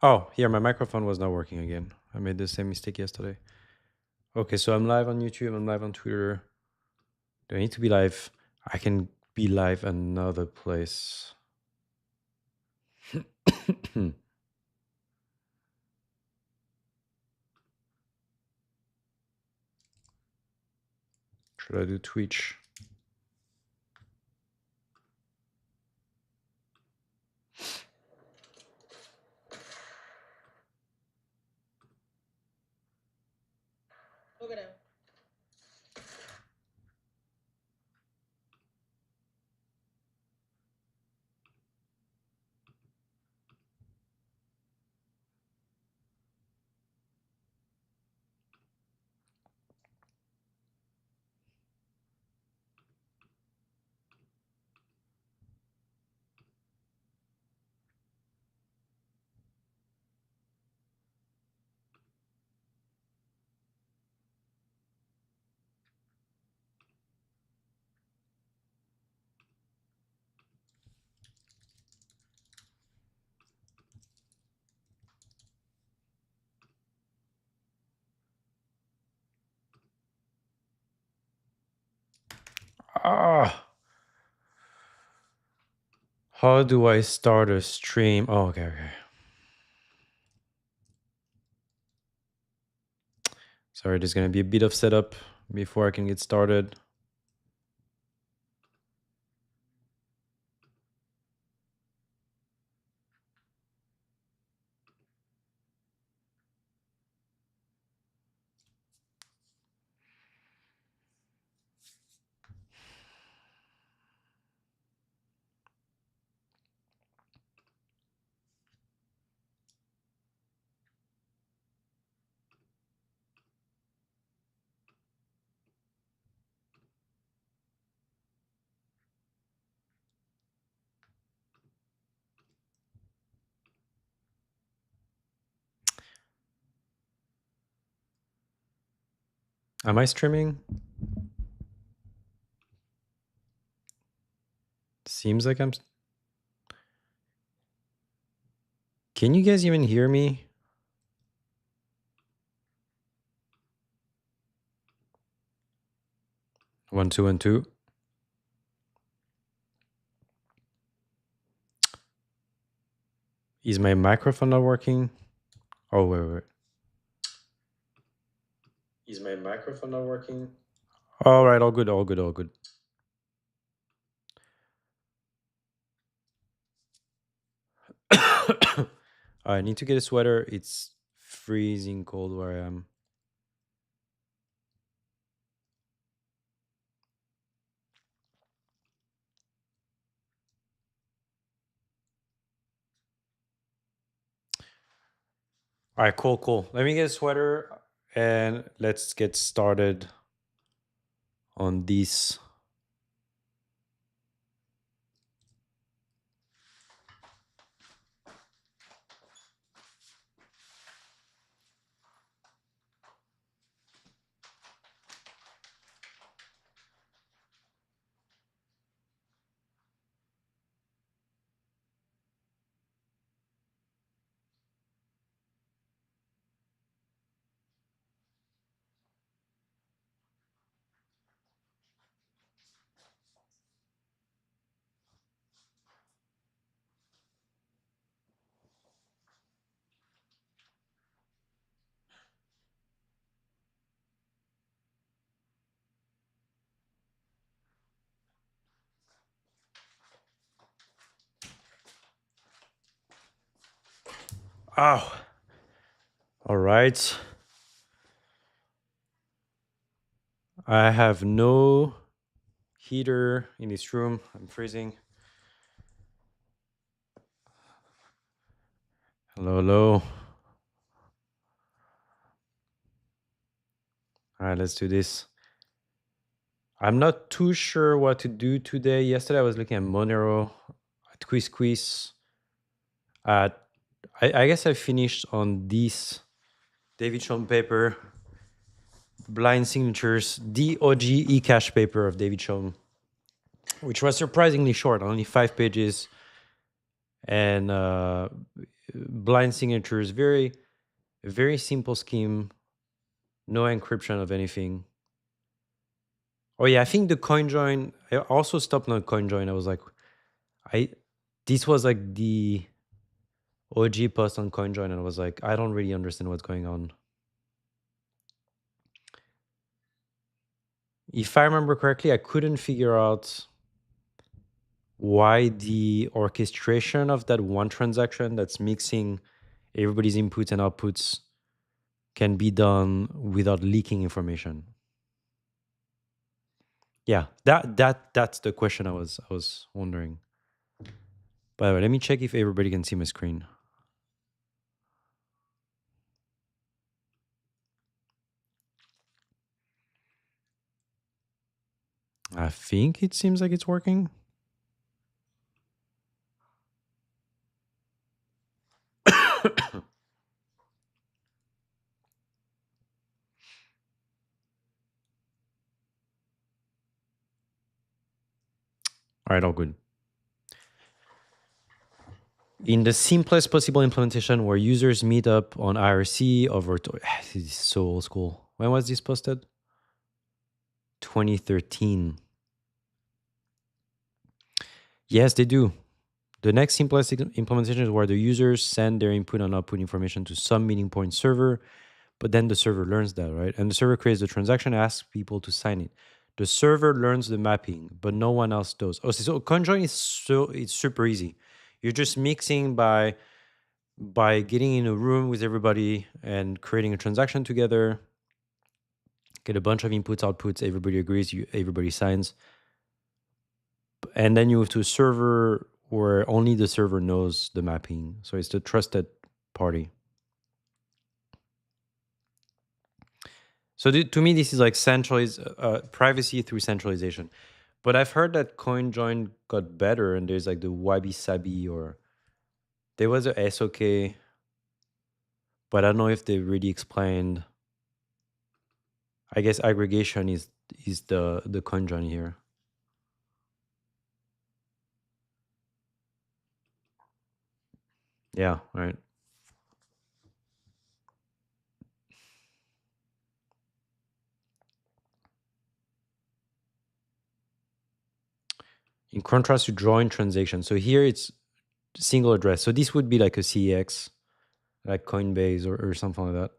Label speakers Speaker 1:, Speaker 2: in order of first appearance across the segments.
Speaker 1: Oh, here, my microphone was not working again. I made the same mistake yesterday. Okay, so I'm live on YouTube, I'm live on Twitter. Do I need to be live? I can be live another place. Should I do Twitch?
Speaker 2: Look at him.
Speaker 1: Ah, how do I start a stream? Oh, okay. Sorry, there's gonna be a bit of setup before I can get started. Am I streaming? Seems like I'm... Can you guys even hear me? One, two, and two. Is my microphone not working? Oh, wait. Is my microphone not working? All right, all good. I need to get a sweater. It's freezing cold where I am. All right, cool. Let me get a sweater and let's get started on this. Oh, all right. I have no heater in this room. I'm freezing. Hello. All right, let's do this. I'm not too sure what to do today. Yesterday I was looking at Monero, at Quiz. I guess I finished on this David Schoen paper, blind signatures, the OG eCash paper of David Schoen, which was surprisingly short, only 5 pages. And blind signatures, very simple scheme, no encryption of anything. Oh yeah, I think the coin join. I also stopped on coin join. I was like, I this was like the OG post on coin join, and I was like, I don't really understand what's going on. If I remember correctly, I couldn't figure out why the orchestration of that one transaction that's mixing everybody's inputs and outputs can be done without leaking information. Yeah, that's the question I was wondering. By the way, let me check if everybody can see my screen. I think it seems like it's working. All right, all good. In the simplest possible implementation where users meet up on IRC over this is so old school. When was this posted? 2013. Yes, they do. The next simplest implementation is where the users send their input and output information to some meeting point server, but then the server learns that, right? And the server creates the transaction, asks people to sign it. The server learns the mapping, but no one else does. Oh, so conjoin is it's super easy. You're just mixing by getting in a room with everybody and creating a transaction together. Get a bunch of inputs, outputs. Everybody agrees. Everybody signs, and then you move to a server where only the server knows the mapping. So it's the trusted party. So to me, this is like privacy through centralization. But I've heard that CoinJoin got better, and there's like the Wabi Sabi, or there was a SOK, but I don't know if they really explained. I guess aggregation is the CoinJoin here. Yeah, right. In contrast to join transaction. So here it's single address. So this would be like a CEX, like Coinbase or something like that.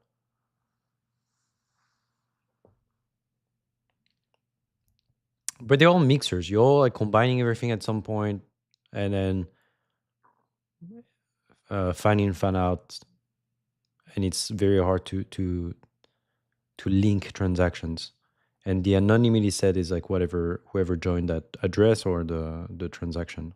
Speaker 1: But they're all mixers. You're all like combining everything at some point, and then fan in, fan out, and it's very hard to link transactions. And the anonymity set is like whoever joined that address or the transaction.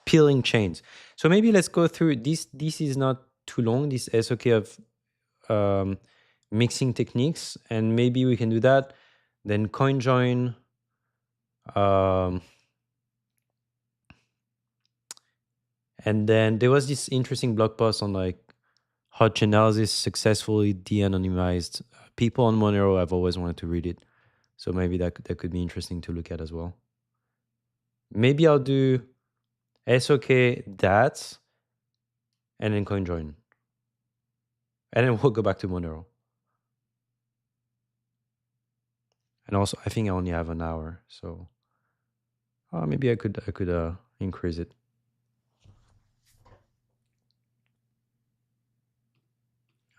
Speaker 1: Peeling chains. So maybe let's go through this. This is not too long. This SOK of um, mixing techniques, and maybe we can do that. Then coin join. And then there was this interesting blog post on like how Chainalysis successfully de-anonymized people on Monero. I've always wanted to read it, so maybe that could be interesting to look at as well. Maybe I'll do SOK that, and then coin join, and then we'll go back to Monero. And also, I think I only have an hour, so maybe I could increase it.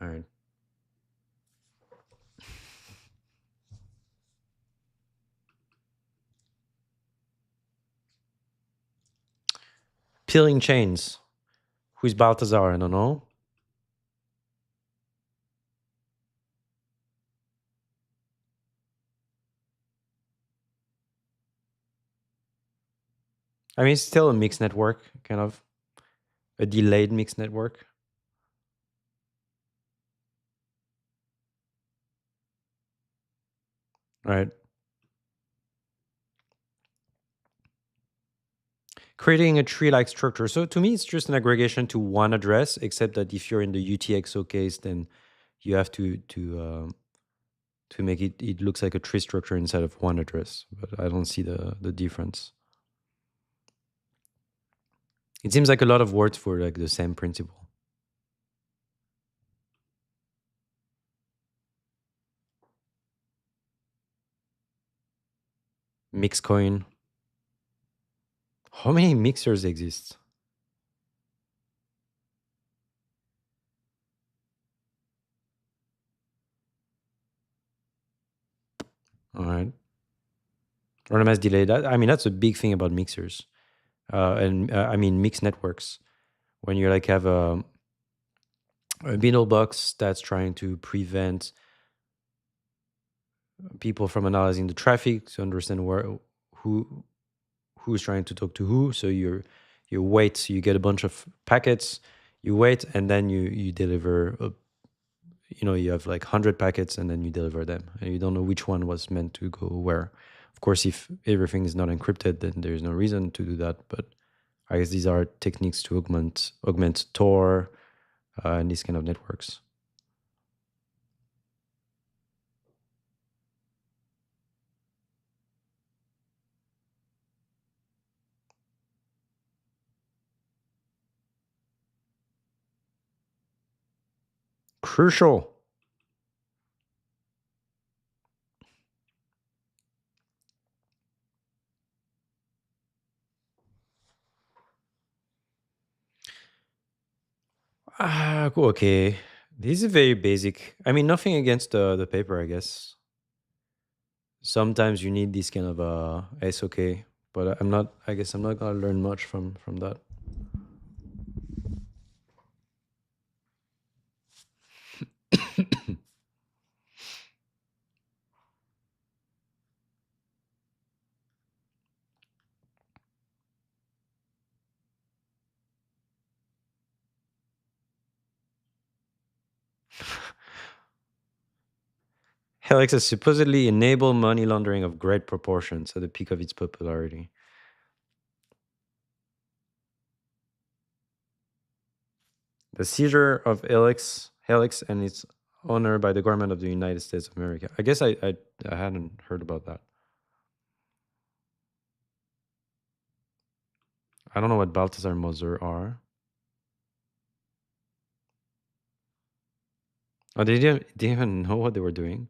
Speaker 1: All right. Peeling chains. Who's Baltazar? I don't know. I mean, it's still a mixed network, kind of a delayed mixed network. Right. creating a tree-like structure. So to me, it's just an aggregation to one address, except that if you're in the UTXO case, then you have to make it looks like a tree structure instead of one address. But I don't see the difference. It seems like a lot of words for like the same principle. Mixcoin. How many mixers exist? All right. Randomized delay. That I mean, that's a big thing about mixers, and I mean mixed networks. When you like have a binary box that's trying to prevent people from analyzing the traffic to understand who who's trying to talk to who. So you wait, so you get a bunch of packets, you wait, and then you deliver. You have like 100 packets, and then you deliver them, and you don't know which one was meant to go where. Of course, if everything is not encrypted, then there's no reason to do that. But I guess these are techniques to augment Tor and these kind of networks. Crucial. Okay. This is very basic. I mean, nothing against the paper, I guess. Sometimes you need this kind of SOK, but I'm not. I guess I'm not gonna learn much from that. Helix has supposedly enabled money laundering of great proportions at the peak of its popularity. The seizure of Helix and its owner by the government of the United States of America. I guess I hadn't heard about that. I don't know what Balthazar Moser are. Oh, they didn't even know what they were doing.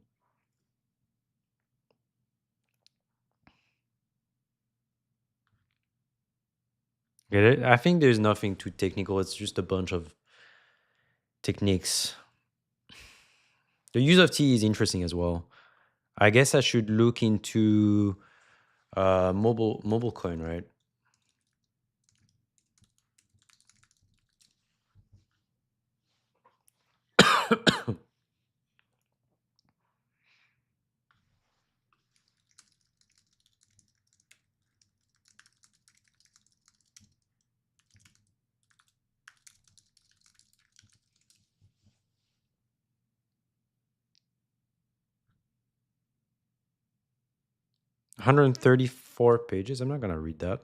Speaker 1: I think there's nothing too technical. It's just a bunch of techniques. The use of T is interesting as well. I guess I should look into mobile coin, right? One 134 pages. I'm not gonna read that.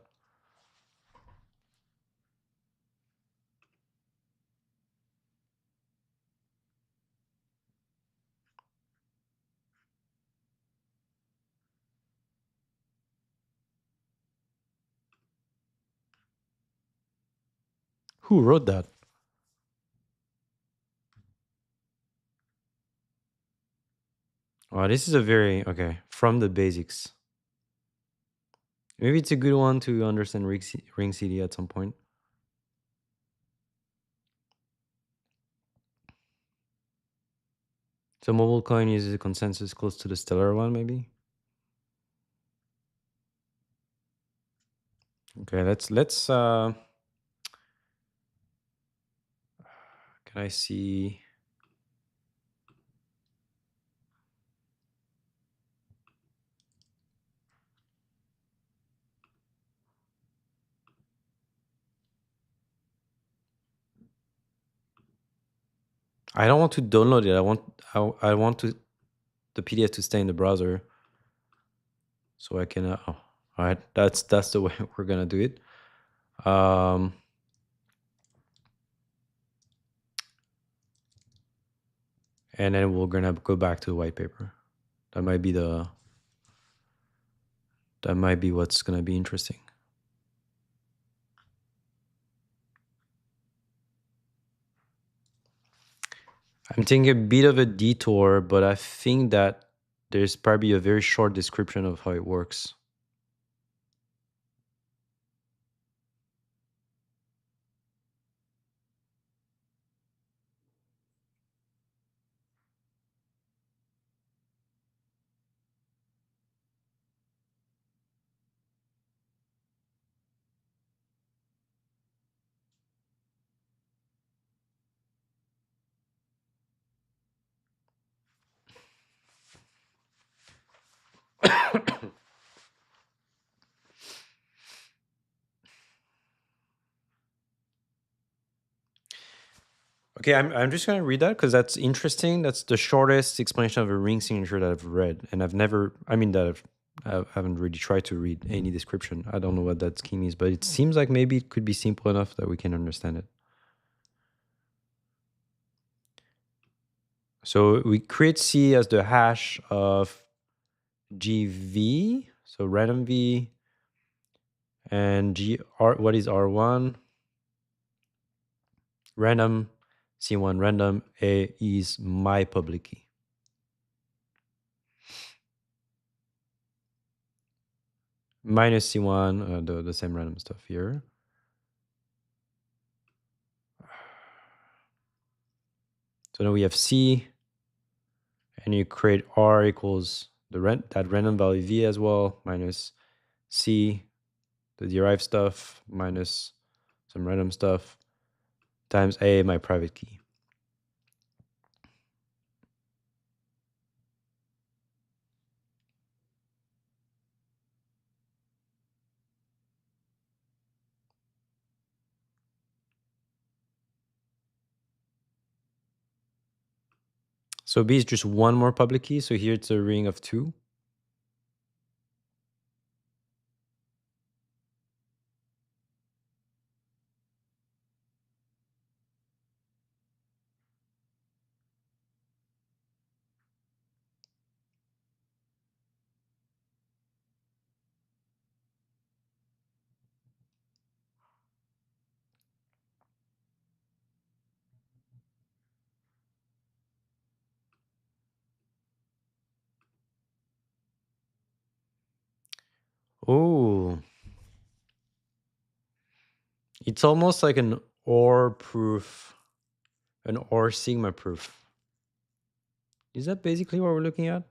Speaker 1: Who wrote that? Oh, this is a very okay from the basics. Maybe it's a good one to understand Ring CD at some point. So mobile coin uses a consensus close to the stellar one, maybe. Okay, let's can I see I don't want to download it. I want to the PDF to stay in the browser so I can all right, that's the way we're going to do it. Um, and then we're gonna go back to the white paper. That might be what's gonna be interesting. I'm taking a bit of a detour, but I think that there's probably a very short description of how it works. Okay, I'm just gonna read that because that's interesting. That's the shortest explanation of a ring signature that I've read, and I haven't really tried to read any description. I don't know what that scheme is, but it seems like maybe it could be simple enough that we can understand it. So we create C as the hash of GV, so random V, and GR. What is R1? Random C1 random A is my public key. Minus C1, the same random stuff here. So now we have C, and you create R equals that random value V as well, minus C, the derived stuff, minus some random stuff, times A, my private key. So B is just one more public key. So here it's a ring of 2. Oh, it's almost like an OR proof, an OR sigma proof. Is that basically what we're looking at?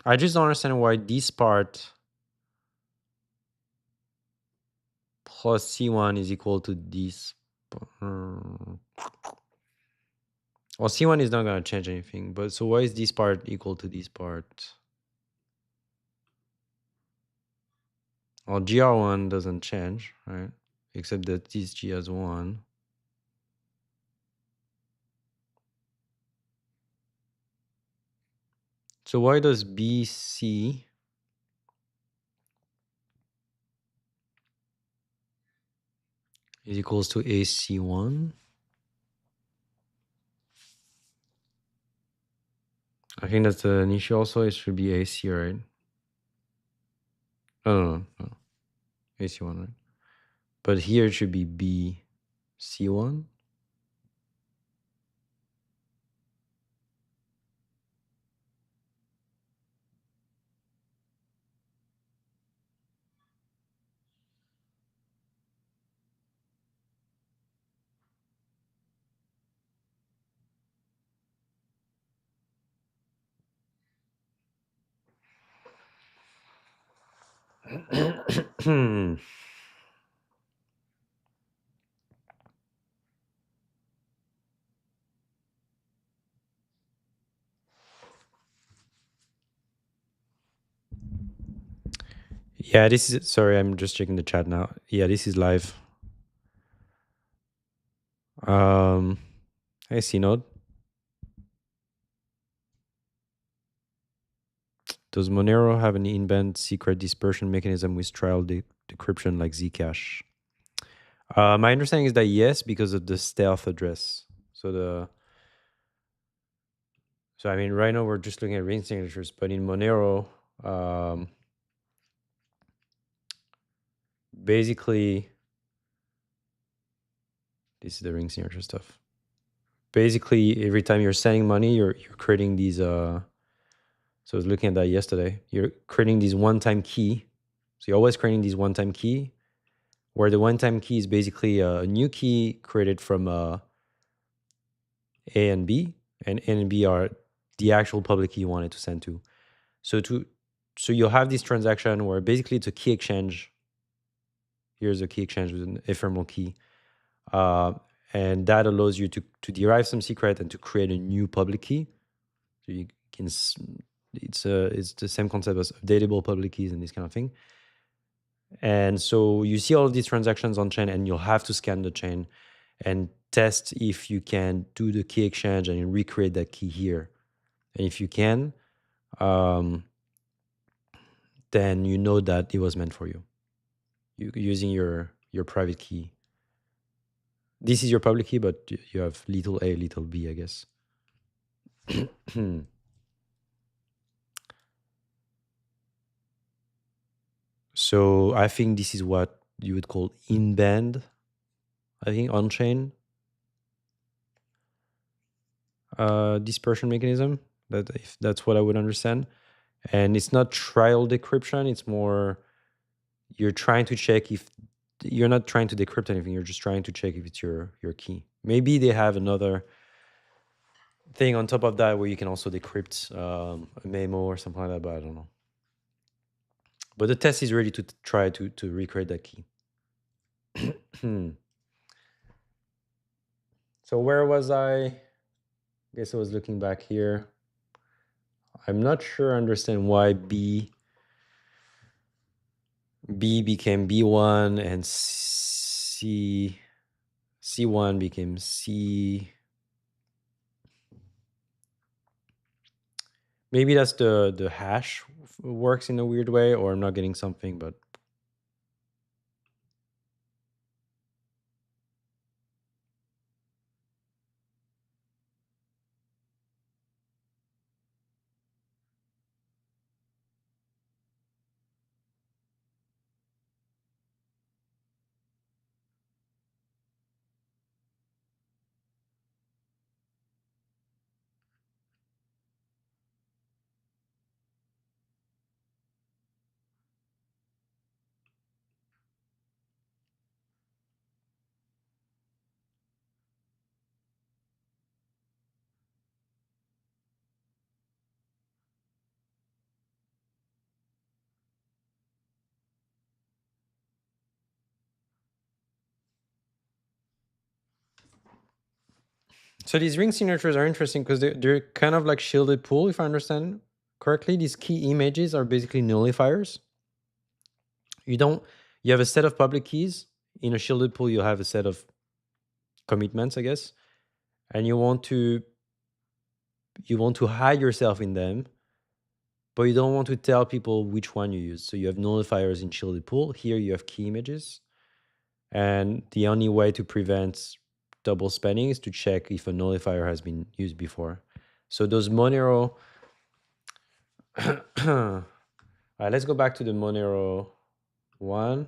Speaker 1: I just don't understand why this part plus C1 is equal to this. Well, C1 is not going to change anything, but so why is this part equal to this part? Well, GR1 doesn't change, right? Except that this G has 1. So why does BC is equals to AC1? I think that's an issue also. It should be AC, right? No. AC1, right? But here it should be BC1. Yeah, this is, sorry, I'm just checking the chat now. Yeah, this is live. Hey, C-Node. Does Monero have an in-band secret dispersion mechanism with trial decryption like Zcash? My understanding is that yes, because of the stealth address. So I mean, right now we're just looking at ring signatures, but in Monero, basically, this is the ring signature stuff. Basically, every time you're sending money, you're creating these. So I was looking at that yesterday. You're creating these one-time key. So you're always creating these one-time key, where the one-time key is basically a new key created from A and B, and A and B are the actual public key you wanted to send to. So you'll have this transaction where basically it's a key exchange. Here's a key exchange with an ephemeral key. Uh, and that allows you to derive some secret and to create a new public key. So you can, it's the same concept as updatable public keys and this kind of thing. And so you see all of these transactions on chain, and you'll have to scan the chain and test if you can do the key exchange and recreate that key here. And if you can, then you know that it was meant for you. Using your private key. This is your public key, but you have little a, little b, I guess. So I think this is what you would call in-band, I think, on-chain dispersion mechanism. That, if that's what I would understand. And it's not trial decryption. It's more you're trying to check if you're not trying to decrypt anything. You're just trying to check if it's your key. Maybe they have another thing on top of that where you can also decrypt a memo or something like that, but I don't know. But the test is ready to try to recreate that key. So where was I? Guess I was looking back here. I'm not sure I understand why B became B1 and C1 became C. Maybe that's the hash works in a weird way, or I'm not getting something, but so these ring signatures are interesting because they're kind of like shielded pool, if I understand correctly. These key images are basically nullifiers. You have a set of public keys. In a shielded pool, you have a set of commitments, I guess, and you want to hide yourself in them, but you don't want to tell people which one you use. So you have nullifiers in shielded pool. Here you have key images, and the only way to prevent double spending is to check if a nullifier has been used before. So those Monero. All right, let's go back to the Monero one.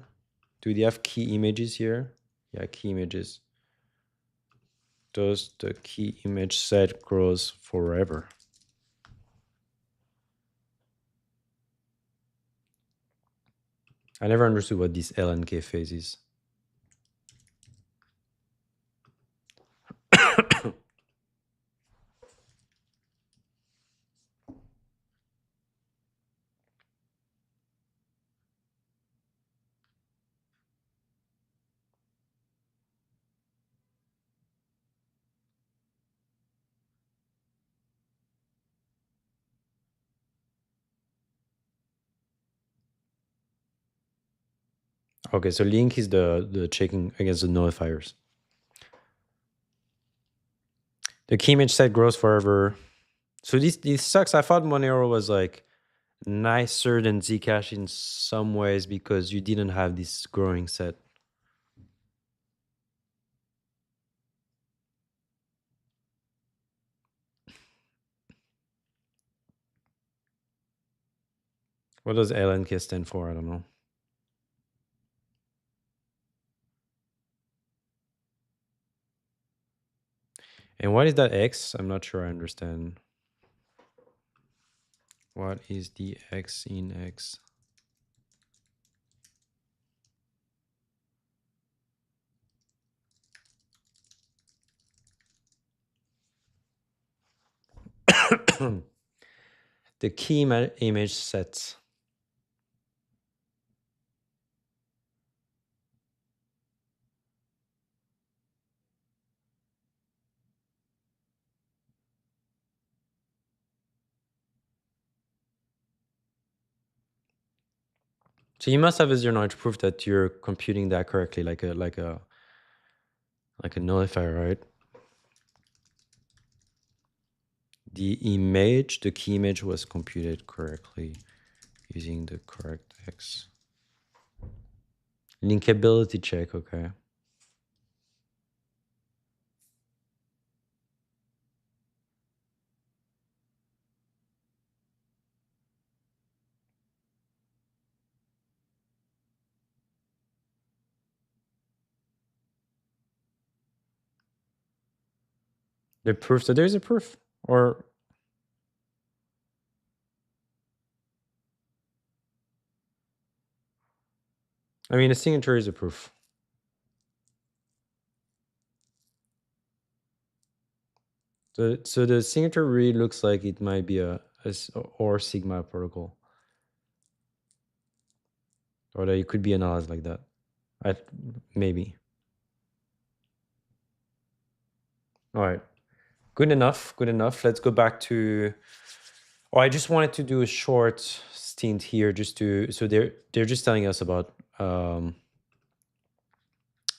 Speaker 1: Do they have key images here? Yeah, key images. Does the key image set grows forever? I never understood what this LNK phase is. Okay, so link is the checking against the nullifiers. The key image set grows forever. So this sucks. I thought Monero was like nicer than Zcash in some ways because you didn't have this growing set. What does LNK stand for? I don't know. And what is that X? I'm not sure I understand. What is the X in X? The key image set. So you must have a zero knowledge proof that you're computing that correctly, like a nullifier, right? The key image was computed correctly using the correct X. Linkability check, okay. The proof, so there's a proof, or I mean, a signature is a proof. So the signature really looks like it might be a or Sigma protocol, or that it could be analyzed like that. Maybe. All right, good enough. Good enough. Let's go back to. Oh, I just wanted to do a short stint here, just to. So they're just telling us about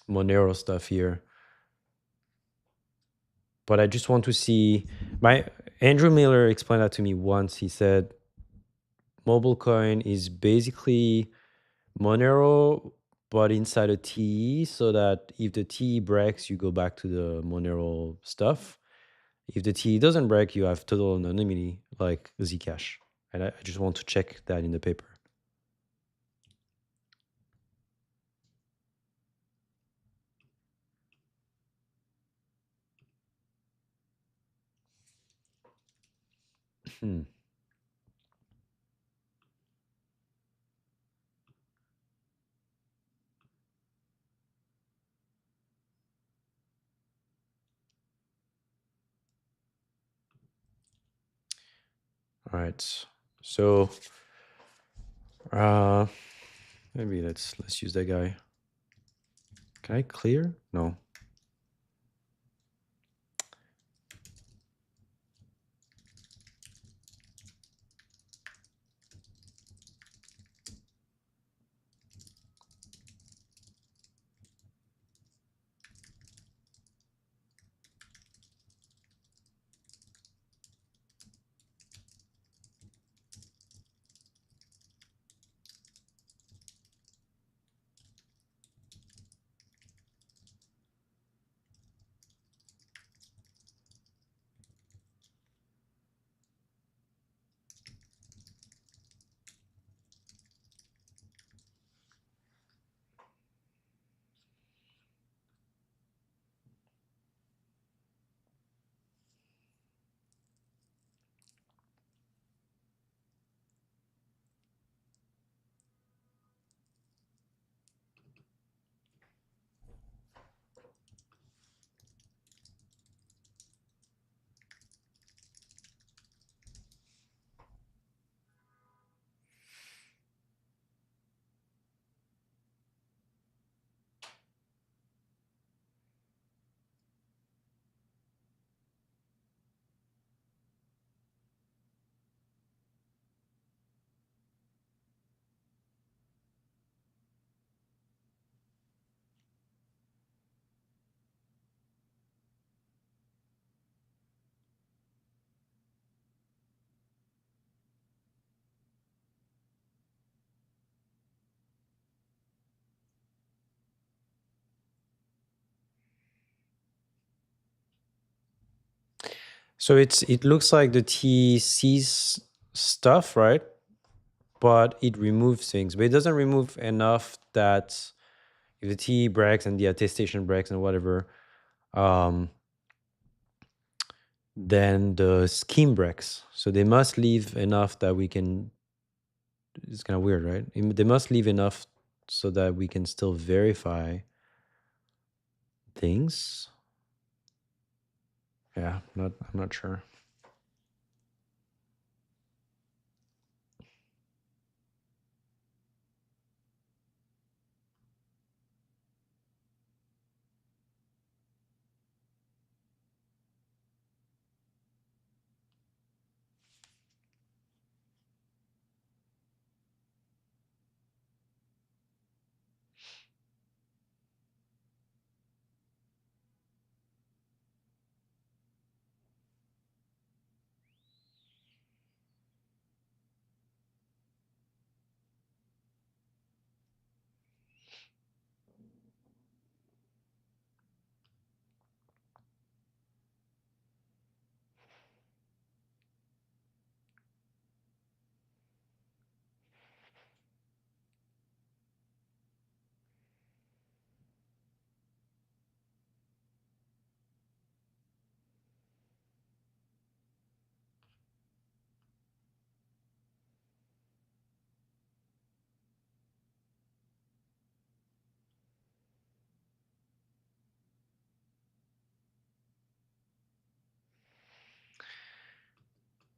Speaker 1: Monero stuff here, but I just want to see. My Andrew Miller explained that to me once. He said mobile coin is basically Monero, but inside a TE, so that if the TE breaks, you go back to the Monero stuff. If the TE doesn't break, you have total anonymity like Zcash. And I just want to check that in the paper. Hmm. All right. So maybe let's use that guy. Can I clear? No. So it looks like the T sees stuff, right? But it removes things. But it doesn't remove enough that if the T breaks and the attestation breaks and whatever, um, then the scheme breaks. So they must leave enough that we can. It's kind of weird, right? They must leave enough so that we can still verify things. Yeah, I'm not sure.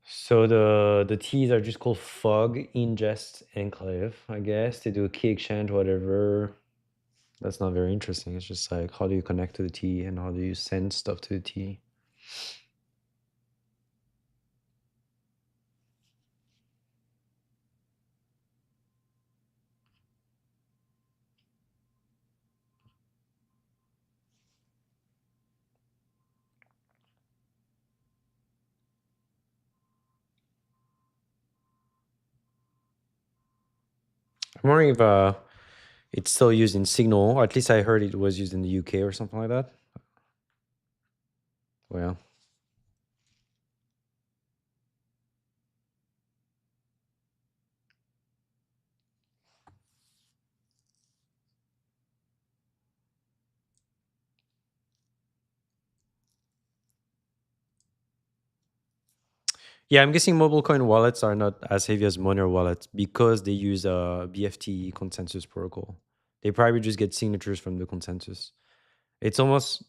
Speaker 1: So the T's are just called fog, ingest, enclave. I guess they do a key exchange, whatever. That's not very interesting. It's just like how do you connect to the T and how do you send stuff to the T. I'm wondering if it's still used in Signal. Or at least I heard it was used in the UK or something like that. Well, yeah, I'm guessing mobile coin wallets are not as heavy as Monero wallets because they use a BFT consensus protocol. They probably just get signatures from the consensus. It's almost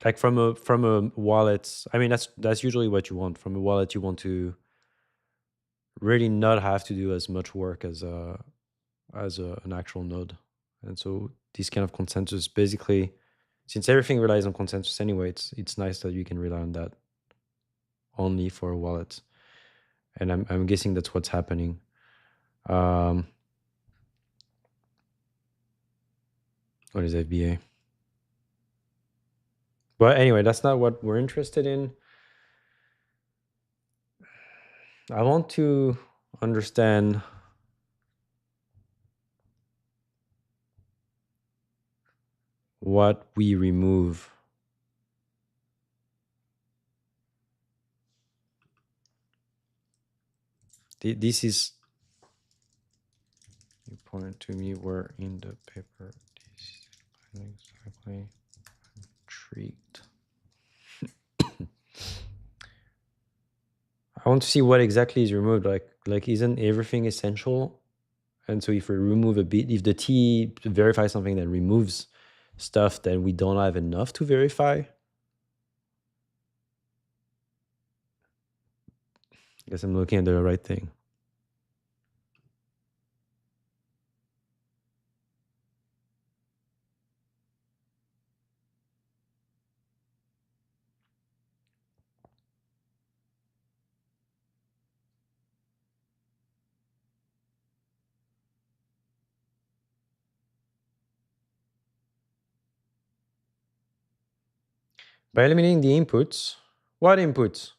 Speaker 1: like from a wallet. I mean, that's usually what you want from a wallet. You want to really not have to do as much work as an actual node, and so this kind of consensus basically, since everything relies on consensus anyway, it's nice that you can rely on that only for a wallet, and I'm guessing that's what's happening. Um, what is FBA? But anyway, that's not what we're interested in. I want to understand what we remove. This is, you point to me where in the paper this exactly intrigued. I want to see what exactly is removed. Like isn't everything essential? And so if we remove a bit, if the T verifies something that removes stuff, then we don't have enough to verify. I guess I'm looking at the right thing. By eliminating the inputs, what inputs?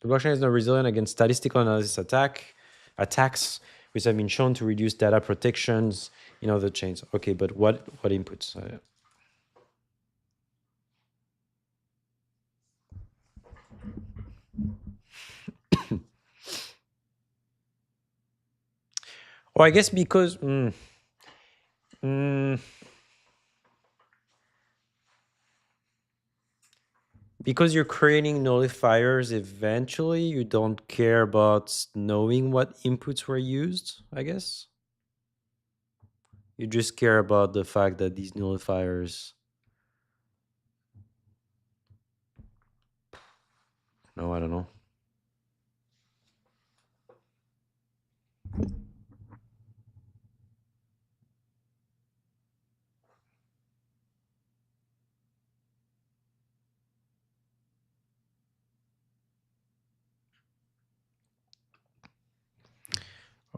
Speaker 1: The blockchain is now resilient against statistical analysis attacks, which have been shown to reduce data protections in other chains. Okay, but what inputs? Or I guess because because you're creating nullifiers, eventually you don't care about knowing what inputs were used, I guess. You just care about the fact that these nullifiers. No, I don't know.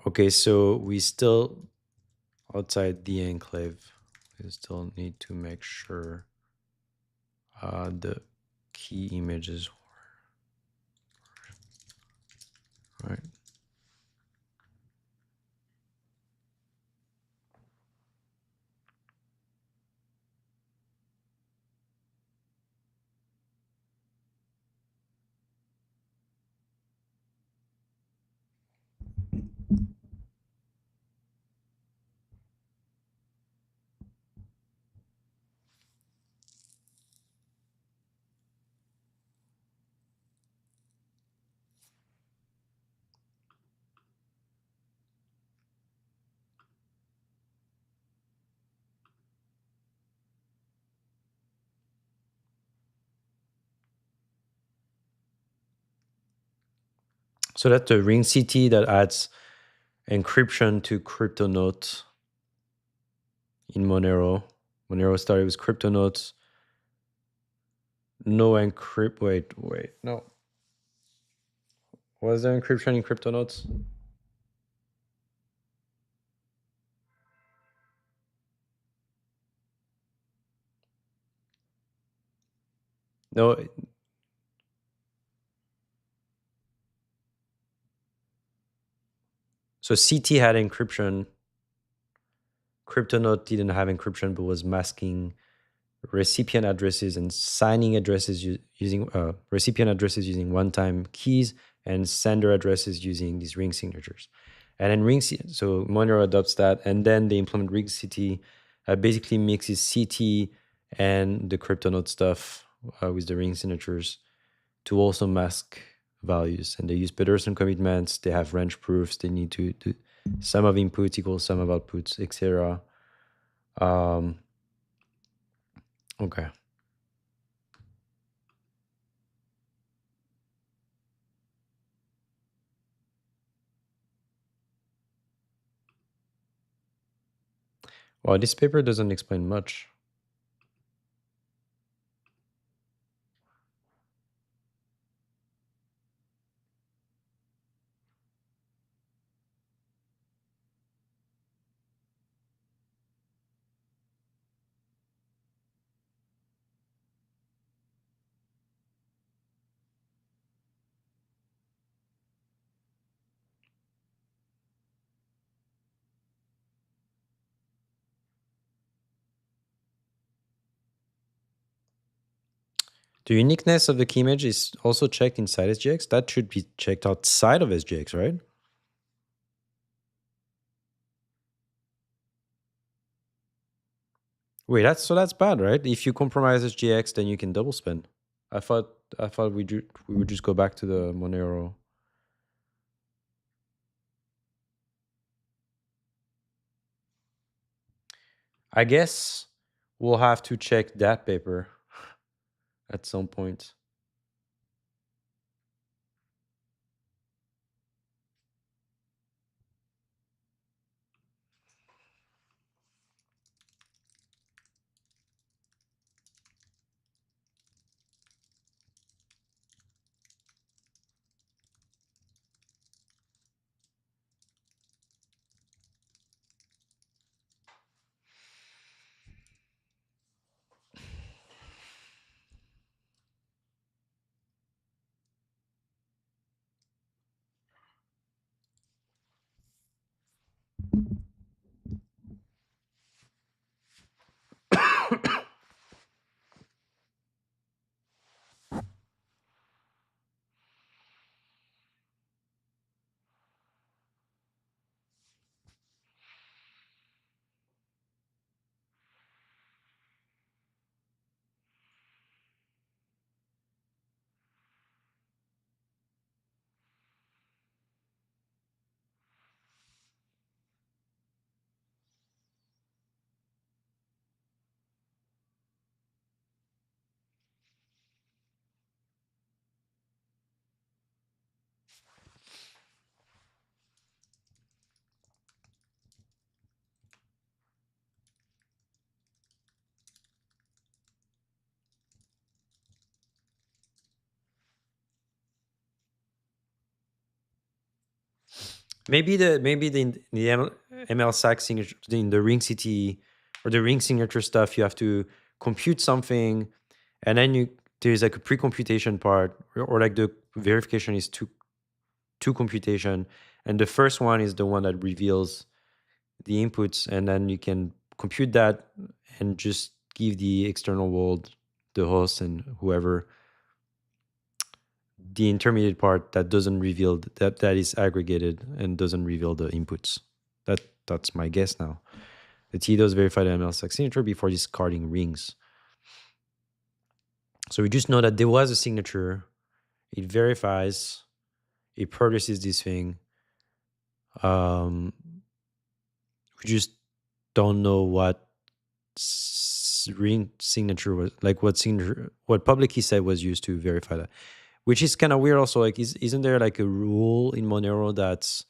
Speaker 1: Okay, so we still, outside the enclave, we still need to make sure the key images were right. So that's the ring CT that adds encryption to CryptoNote in Monero. Monero started with CryptoNotes. No encrypt. Wait. No. Was there encryption in CryptoNotes? No. So CT had encryption. CryptoNote didn't have encryption, but was masking recipient addresses and signing addresses using recipient addresses using one-time keys and sender addresses using these ring signatures. And then so Monero adopts that, and then they implement ring CT, basically mixes CT and the CryptoNote stuff with the ring signatures to also mask values. And they use Pedersen commitments. They have range proofs. They need to do sum of inputs equals sum of outputs, etc. Okay. Well, this paper doesn't explain much. The uniqueness of the key image is also checked inside SGX. That should be checked outside of SGX, right? Wait, that's bad, right? If you compromise SGX, then you can double spend. I thought we would just go back to the Monero. I guess we'll have to check that paper at some point. maybe the ML SAC signature in the ring city or the ring signature stuff, you have to compute something, and then there's like a pre-computation part, or like the verification is two computation, and the first one is the one that reveals the inputs, and then you can compute that and just give the external world, the host and whoever, the intermediate part that doesn't reveal that is aggregated and doesn't reveal the inputs. That's my guess now. The T does verify the ML signature before discarding rings. So we just know that there was a signature. It verifies. It produces this thing. Um, we just don't know what ring signature was, like what signature, what public key set was used to verify that, which is kind of weird. Also, like, isn't there like a rule in Monero that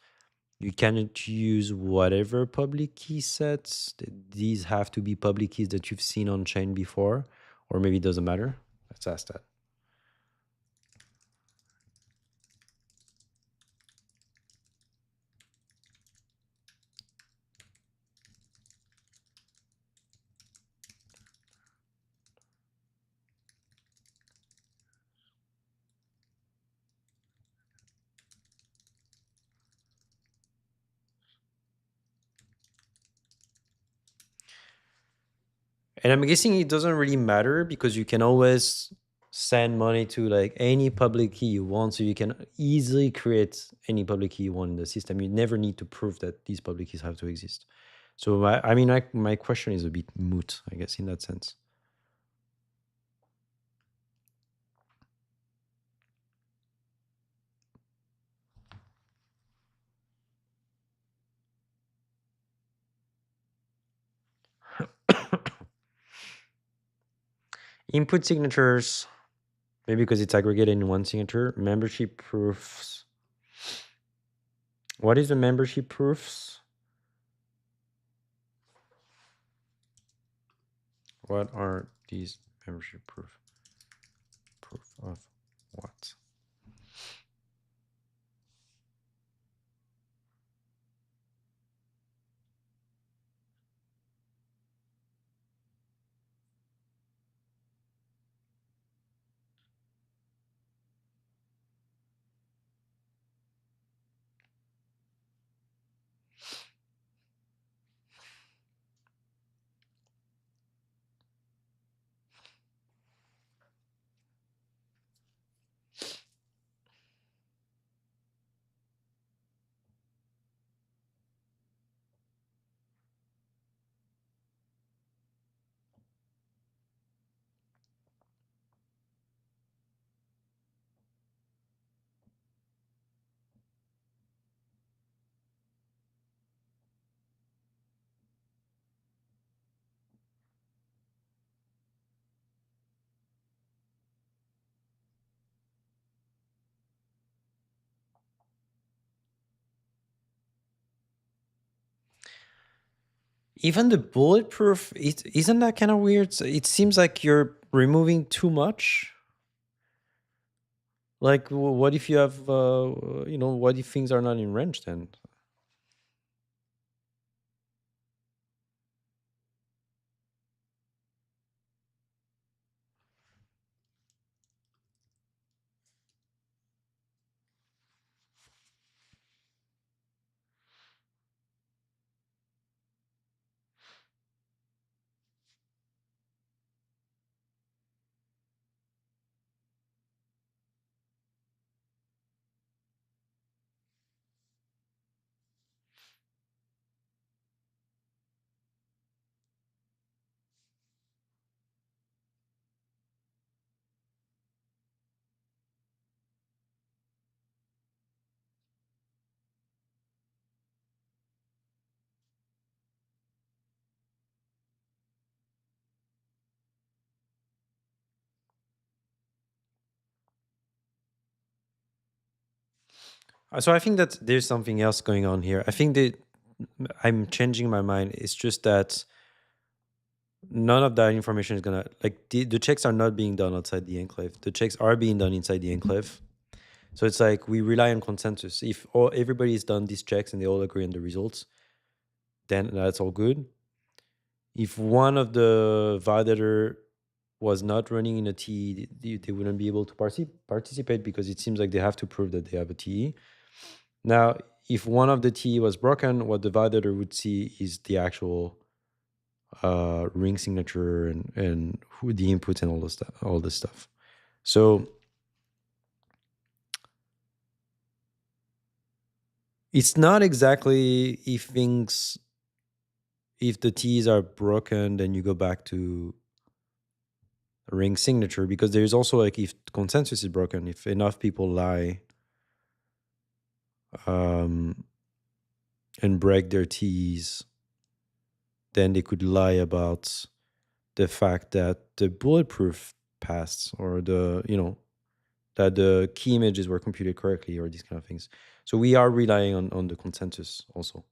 Speaker 1: you cannot use whatever public key sets? These have to be public keys that you've seen on chain before, or maybe it doesn't matter. Let's ask that. And I'm guessing it doesn't really matter because you can always send money to like any public key you want. So you can easily create any public key you want in the system. You never need to prove that these public keys have to exist. So I mean, my question is a bit moot, I guess, in that sense. Input signatures, maybe because it's aggregated in one signature. Membership proofs. What is the membership proofs? What are these membership proof? Proof of what? Even the bulletproof, isn't that kind of weird? It seems like you're removing too much. Like, what if you have, what if things are not in range then? So I think that there's something else going on here. I think that I'm changing my mind. It's just that none of that information is gonna, like, the checks are not being done outside the enclave. The checks are being done inside the enclave. So it's like we rely on consensus. If everybody's done these checks and they all agree on the results, then that's all good. If one of the validator was not running in a TE, they wouldn't be able to participate because it seems like they have to prove that they have a TE. Now, if one of the TE was broken, what the validator would see is the actual ring signature and who the inputs and all this stuff. So it's not exactly if the T's are broken, then you go back to ring signature, because there's also like if consensus is broken, if enough people lie and break their T's, then they could lie about the fact that the bulletproof passed, or that the key images were computed correctly, or these kind of things. So we are relying on the consensus also.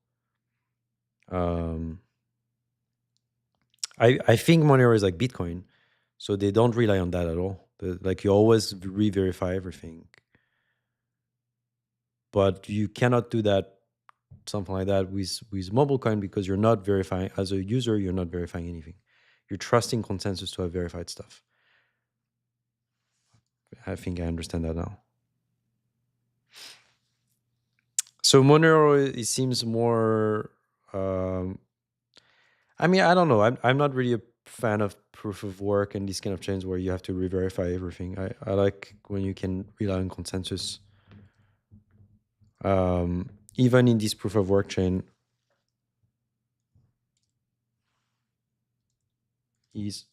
Speaker 1: I think Monero is like Bitcoin, so they don't rely on that at all. Like you always re-verify everything, but you cannot do that, something like that, with mobile coin, because you're not verifying as a user. You're not verifying anything. You're trusting consensus to have verified stuff. I think I understand that now. So Monero, it seems more. I mean, I don't know. I'm not really a fan of proof of work and these kind of chains where you have to re-verify everything. I like when you can rely on consensus. Even in this proof of work chain, is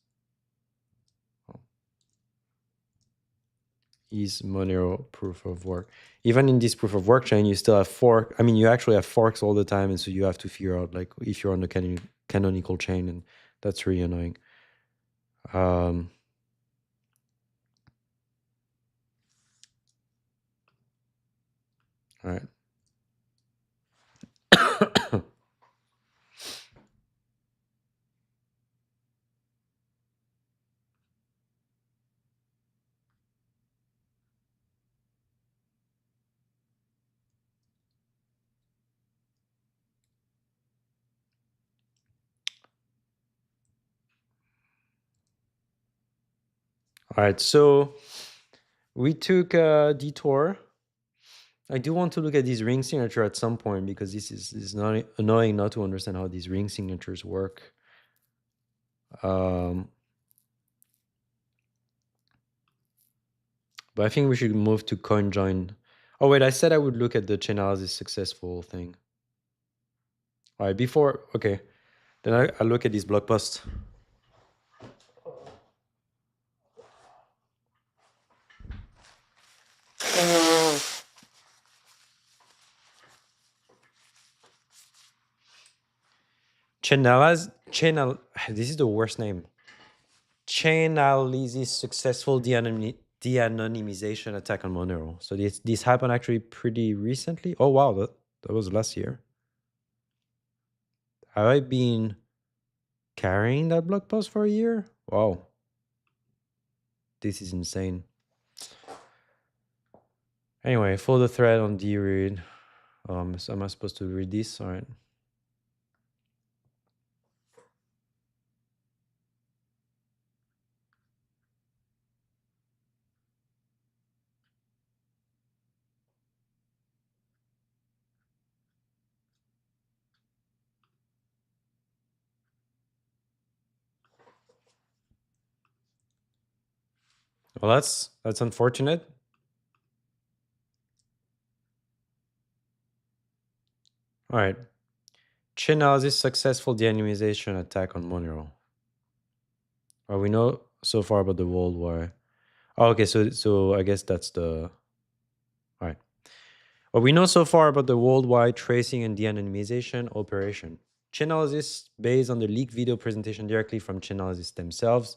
Speaker 1: is Monero proof of work. Even in this proof of work chain, you still have fork. I mean, you actually have forks all the time, and so you have to figure out like if you're on the canonical chain, and that's really annoying. Um, all right. All right. So we took a detour. I do want to look at these ring signature at some point, because this is not annoying not to understand how these ring signatures work. But I think we should move to CoinJoin. Oh wait, I said I would look at the Chainalysis successful thing. All right, okay, then I look at this blog post. This is the worst name. Chainalysis successful de-anonymization attack on Monero. So this happened actually pretty recently. Oh wow, that was last year. Have I been carrying that blog post for a year? Wow. This is insane. Anyway, follow the thread on D-read. So am I supposed to read this? All right. Well, that's unfortunate. All right. Chainalysis successful de-anonymization attack on Monero. What we know so far about the worldwide. Oh, okay, so I guess that's the. All right. What we know so far about the worldwide tracing and de-anonymization operation. Chainalysis, based on the leaked video presentation directly from Chainalysis themselves,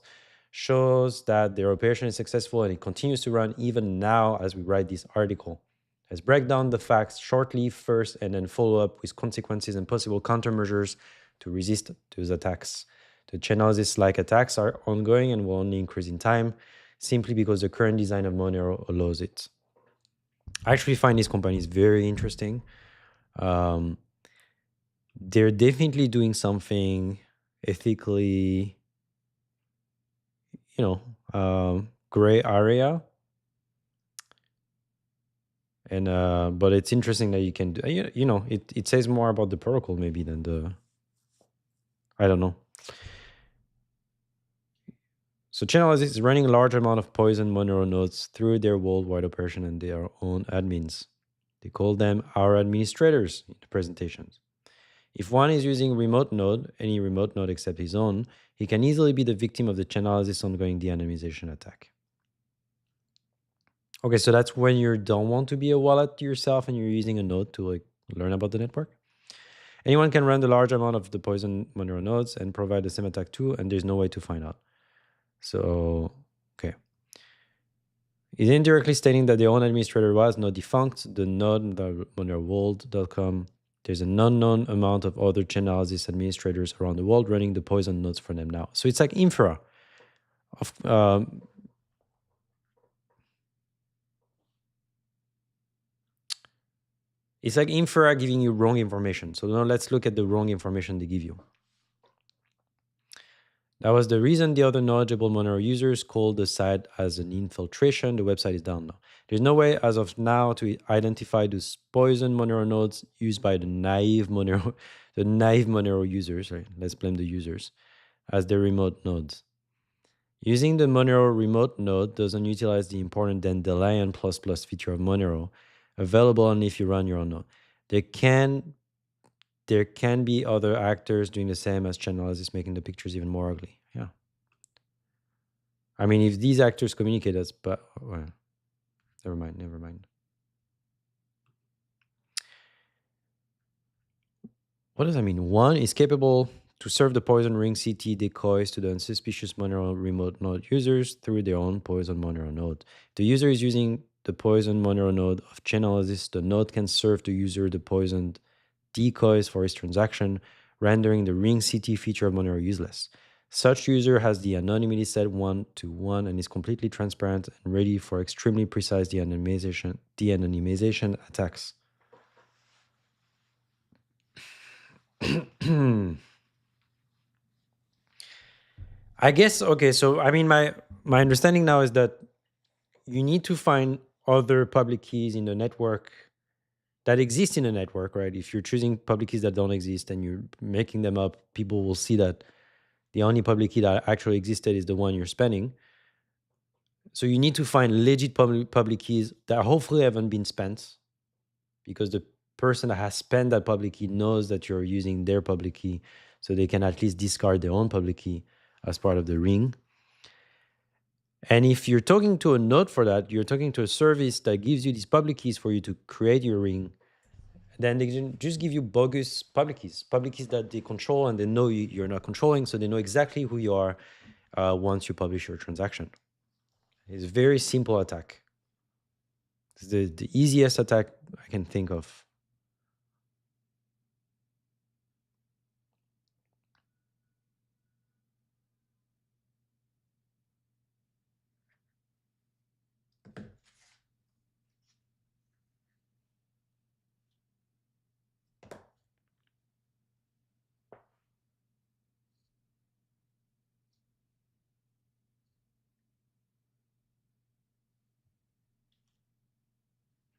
Speaker 1: shows that their operation is successful, and it continues to run even now as we write this article. Let's break down the facts shortly first, and then follow up with consequences and possible countermeasures to resist those attacks. The Chainalysis-like attacks are ongoing and will only increase in time, simply because the current design of Monero allows it. I actually find these companies very interesting. Um, they're definitely doing something ethically, gray area. And but it's interesting that you can do, it says more about the protocol maybe than the, I don't know. So Chainalysis is running a large amount of poison Monero nodes through their worldwide operation and their own admins. They call them our administrators in the presentations. If one is using remote node, any remote node except his own, he can easily be the victim of the Chainalysis ongoing de-anonymization attack. Okay, so that's when you don't want to be a wallet yourself and you're using a node to like learn about the network. Anyone can run the large amount of the poison Monero nodes and provide the same attack too, and there's no way to find out. So, okay. Is indirectly stating that the own administrator was not defunct, the node, the moneroworld.com. There's an unknown amount of other Chainalysis administrators around the world running the poison nodes for them now. So it's like infra. Of, it's like infra giving you wrong information. So now let's look at the wrong information they give you. That was the reason the other knowledgeable Monero users called the site as an infiltration. The website is down now. There's no way as of now to identify those poison Monero nodes used by the naive Monero users, right? Let's blame the users, as their remote nodes. Using the Monero remote node doesn't utilize the important dandelion plus plus feature of Monero, available only if you run your own node. There can be other actors doing the same as Chainalysis, making the pictures even more ugly. Yeah. I mean, if these actors communicate us, but well, never mind. What does that mean? One is capable to serve the poison ring CT decoys to the unsuspicious Monero remote node users through their own poison Monero node. The user is using the poison Monero node of Chainalysis. The node can serve the user the poisoned decoys for his transaction, rendering the ring CT feature of Monero useless. Such user has the anonymity set 1 to 1 and is completely transparent and ready for extremely precise de-anonymization attacks. I guess, okay, so I mean, my understanding now is that you need to find other public keys in the network that exist in the network, right? If you're choosing public keys that don't exist and you're making them up, people will see that the only public key that actually existed is the one you're spending. So you need to find legit public keys that hopefully haven't been spent, because the person that has spent that public key knows that you're using their public key, so they can at least discard their own public key as part of the ring. And if you're talking to a node for that, you're talking to a service that gives you these public keys for you to create your ring. Then they can just give you bogus public keys that they control and they know you're not controlling, so they know exactly who you are once you publish your transaction. It's a very simple attack. It's the easiest attack I can think of.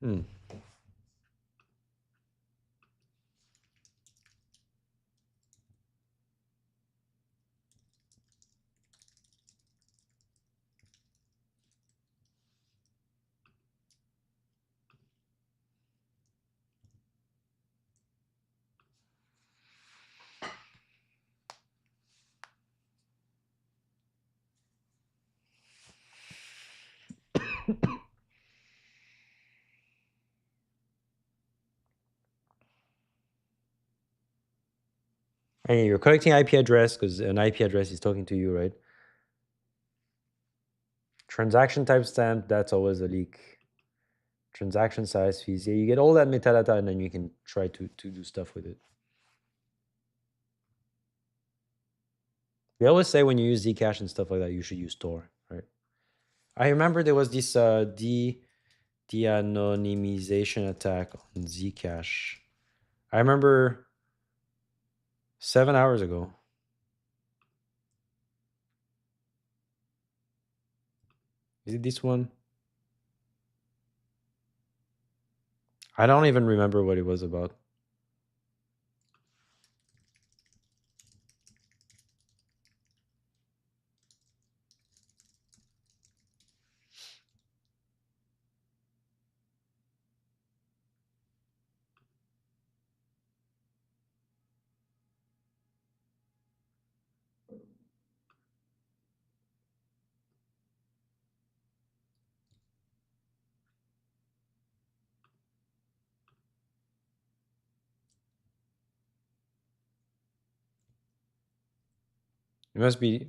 Speaker 1: Hmm. And you're collecting IP address because an IP address is talking to you, right? Transaction timestamp, that's always a leak. Transaction size, fees. Yeah, you get all that metadata and then you can try to do stuff with it. They always say when you use Zcash and stuff like that, you should use Tor, right? I remember there was this de-anonymization attack on Zcash. I remember 7 hours ago. Is it this one? I don't even remember what it was about. It must be.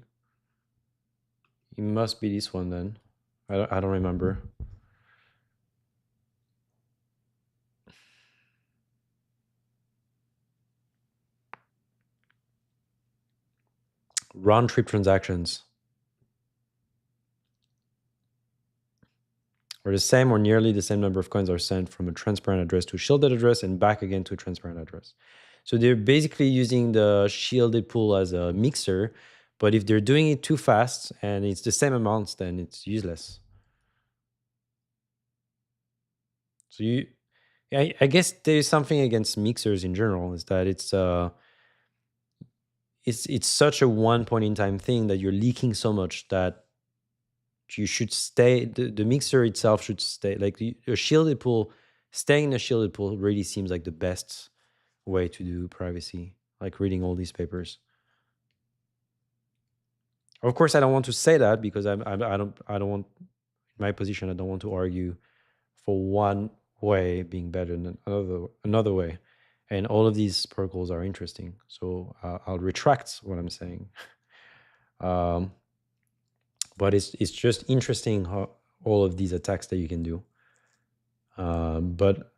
Speaker 1: It must be this one then. I don't remember. Round trip transactions where the same or nearly the same number of coins are sent from a transparent address to a shielded address and back again to a transparent address. So they're basically using the shielded pool as a mixer, but if they're doing it too fast and it's the same amounts, then it's useless. So I guess there's something against mixers in general is that it's such a one point in time thing that you're leaking so much that you should stay. The mixer itself should stay like a shielded pool. Staying in a shielded pool really seems like the best way to do privacy, like reading all these papers. Of course, I don't want to say that because I don't want my position. I don't want to argue for one way being better than another way, and all of these protocols are interesting. So I'll retract what I'm saying. Um, but it's just interesting how all of these attacks that you can do. But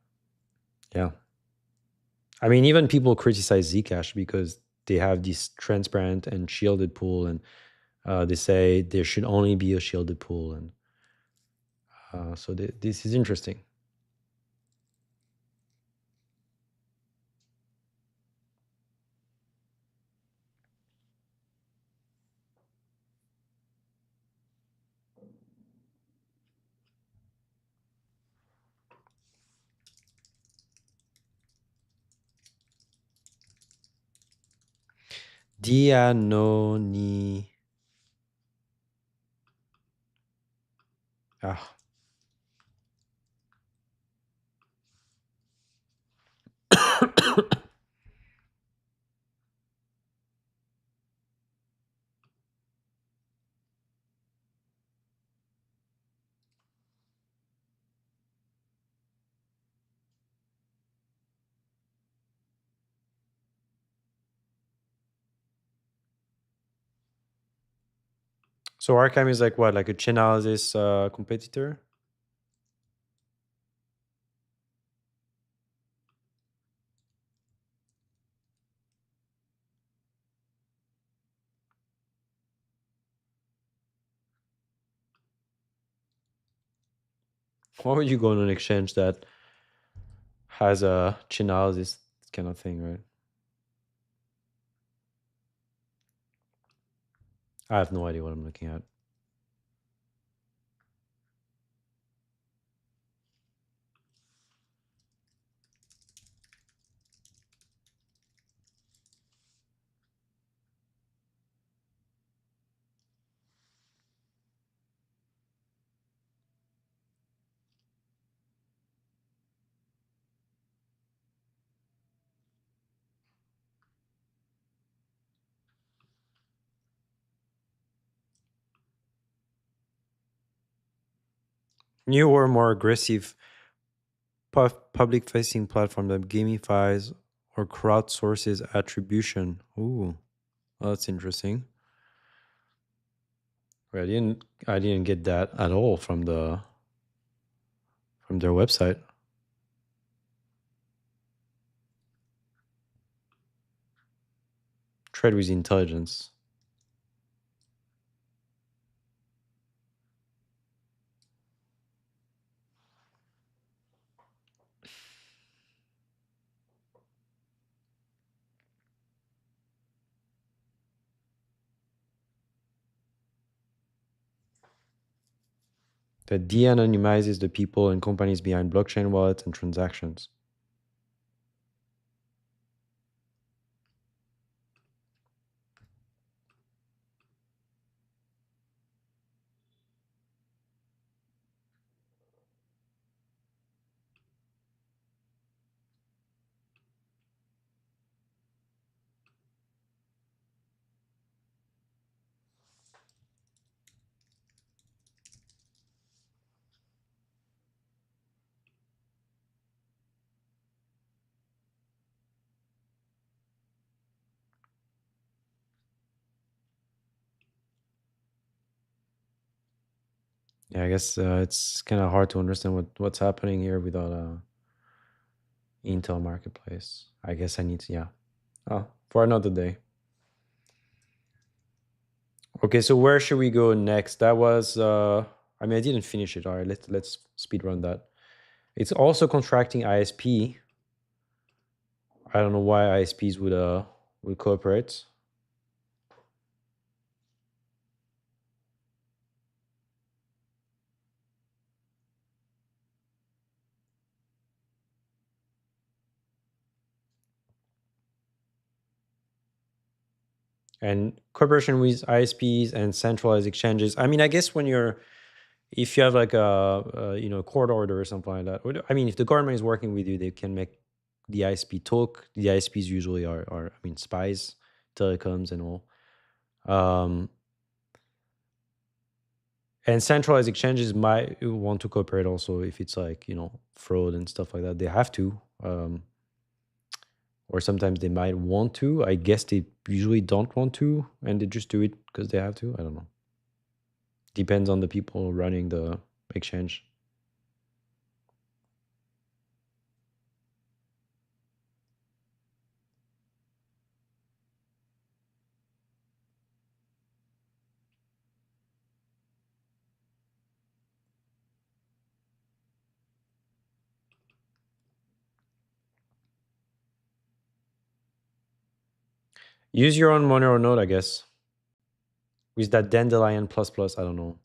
Speaker 1: yeah, I mean, even people criticize Zcash because they have this transparent and shielded pool, and they say there should only be a shielded pool, and so this is interesting. Dianoni. Ah. So Arkham is like what, like a Chainalysis competitor? Why would you go on an exchange that has a Chainalysis kind of thing, right? I have no idea what I'm looking at. Newer, more aggressive public-facing platform that gamifies or crowdsources attribution. Ooh, well, that's interesting. Right, I didn't get that at all from their website. Trade with intelligence. that de-anonymizes the people and companies behind blockchain wallets and transactions. Yeah, I guess it's kind of hard to understand what's happening here without Intel Marketplace. I guess I need to, yeah. Oh, for another day. Okay, so where should we go next? That was, I mean, I didn't finish it. All right, let's speed run that. It's also contracting ISP. I don't know why ISPs would cooperate. And cooperation with ISPs and centralized exchanges. I mean, I guess if you have like a court order or something like that. I mean, if the government is working with you, they can make the ISP talk. The ISPs usually are I mean, spies, telecoms, and all. And centralized exchanges might want to cooperate also if it's like fraud and stuff like that. They have to, or sometimes they might want to. I guess they usually don't want to, and they just do it because they have to. I don't know. Depends on the people running the exchange. Use your own Monero node, I guess. With that dandelion plus plus, I don't know.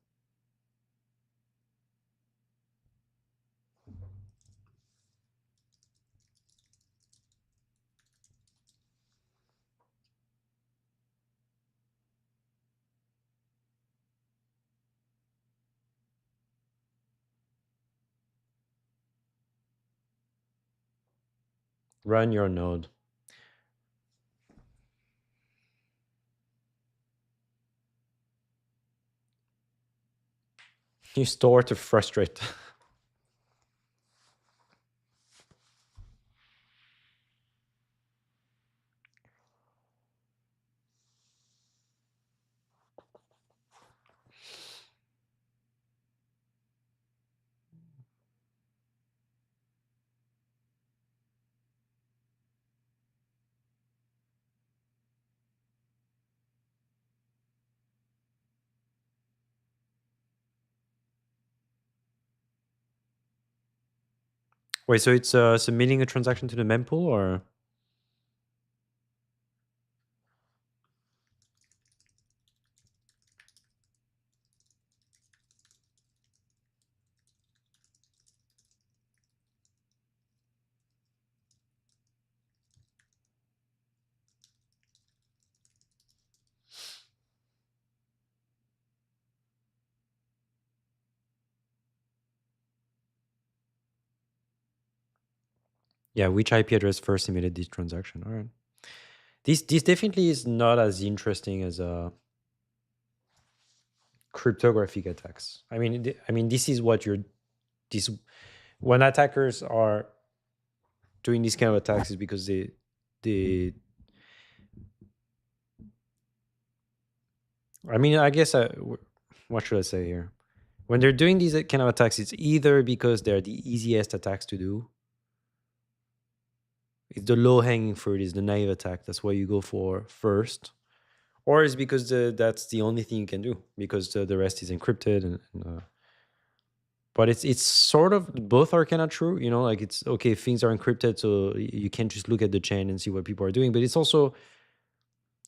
Speaker 1: Run your node. You store to frustrate. Wait, so it's submitting a transaction to the mempool, or? Yeah, which IP address first emitted this transaction? All right. This definitely is not as interesting as cryptographic attacks. I mean, this is what this when attackers are doing these kind of attacks is because they. I mean, I guess what should I say here? When they're doing these kind of attacks, it's either because they're the easiest attacks to do. It's the low hanging fruit, is the naive attack. That's what you go for first, or it's because that's the only thing you can do because the rest is encrypted but it's sort of both are kind of true, like it's okay, things are encrypted, so you can't just look at the chain and see what people are doing, but it's also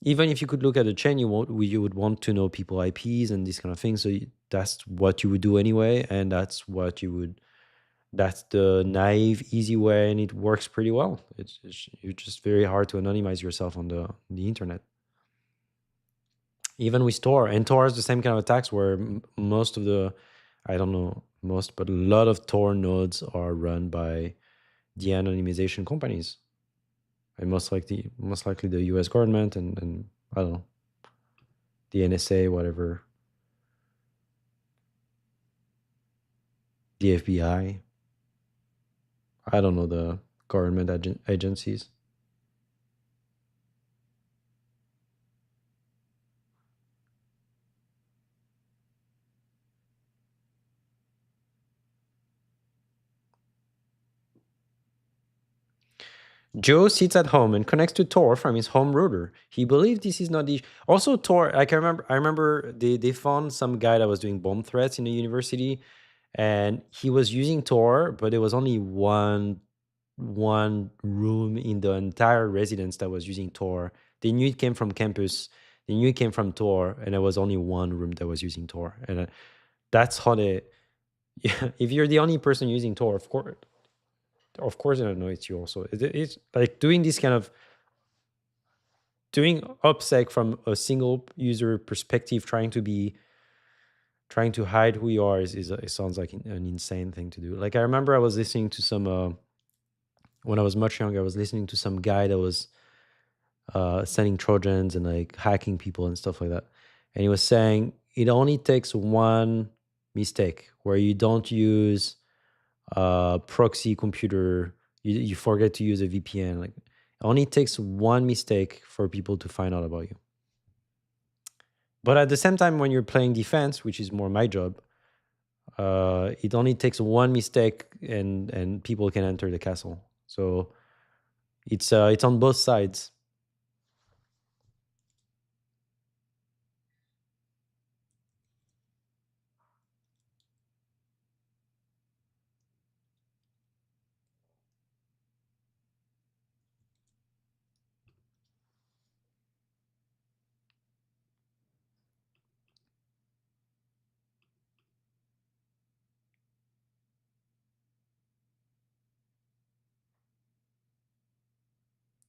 Speaker 1: even if you could look at a chain, you would want to know people IPs and these kind of things. So that's what you would do anyway, and that's what you would. That's the naive, easy way, and it works pretty well. It's just very hard to anonymize yourself on the internet. Even with Tor, and Tor is the same kind of attacks where most of the, I don't know most, but a lot of Tor nodes are run by de-anonymization companies, and most likely the U.S. government and I don't know, the NSA, whatever, the FBI. I don't know the government agencies. Joe sits at home and connects to Tor from his home router. He believes this is not the also Tor. Like I remember they found some guy that was doing bomb threats in a university, and he was using Tor, but there was only one room in the entire residence that was using Tor. They knew it came from campus. They knew it came from Tor, and there was only one room that was using Tor. And that's how they. Yeah, if you're the only person using Tor, of course, I don't know it's you also. It's like doing this kind of doing OPSEC from a single user perspective, trying to hide who you are is it sounds like an insane thing to do. Like I remember I was listening to some when I was much younger, I was listening to some guy that was sending Trojans and like hacking people and stuff like that. And he was saying it only takes one mistake where you don't use proxy computer, you forget to use a VPN. Like it only takes one mistake for people to find out about you. But at the same time, when you're playing defense, which is more my job, it only takes one mistake and people can enter the castle. So it's on both sides.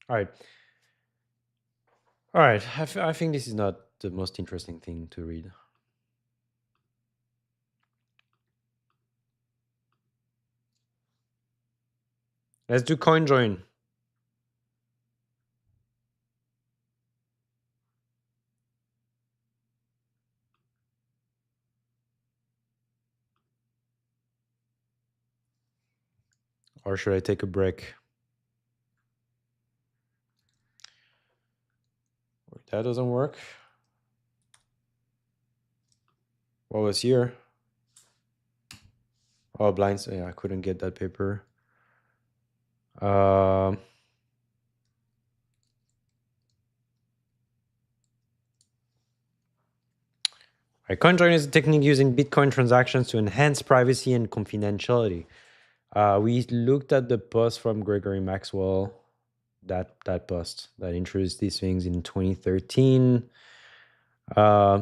Speaker 1: All right. All right. I think this is not the most interesting thing to read. Let's do CoinJoin. Or should I take a break? That doesn't work. What was here? Oh, blinds. Yeah, I couldn't get that paper. Um, CoinJoin is a technique using Bitcoin transactions to enhance privacy and confidentiality. We looked at the post from Gregory Maxwell, that post that introduced these things in 2013. Uh,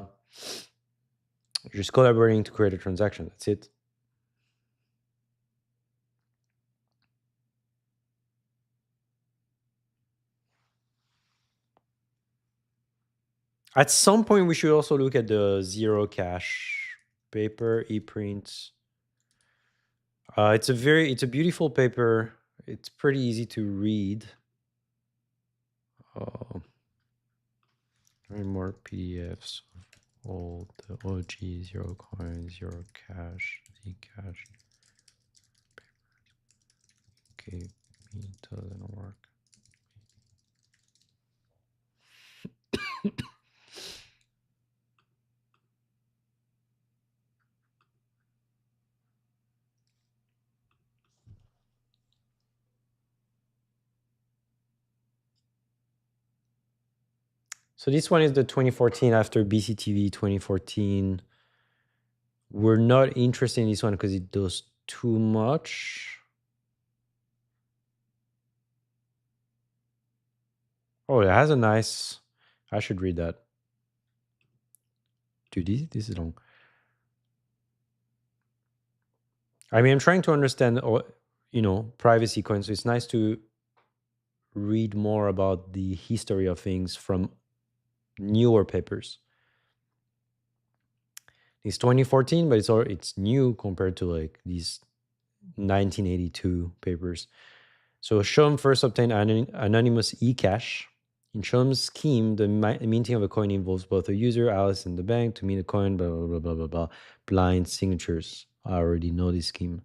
Speaker 1: just collaborating to create a transaction. That's it. At some point, we should also look at the zero cash paper ePrint. It's a beautiful paper. It's pretty easy to read. Uh, more PDFs of all the OG zero coin, zero cash, Zcash. Okay, it doesn't work. So this one is the 2014 after BCTV 2014. We're not interested in this one because it does too much. Oh, it has a nice I should read that. Dude, this is long. I mean, I'm trying to understand, privacy coins. So it's nice to read more about the history of things from newer papers. It's 2014, but it's new compared to like these 1982 papers. So Shum first obtained anonymous e-cash. In Shum's scheme, the minting of a coin involves both a user, Alice, and the bank to mint a coin, blah, blah, blah, blah, blah, blah. Blind signatures. I already know this scheme.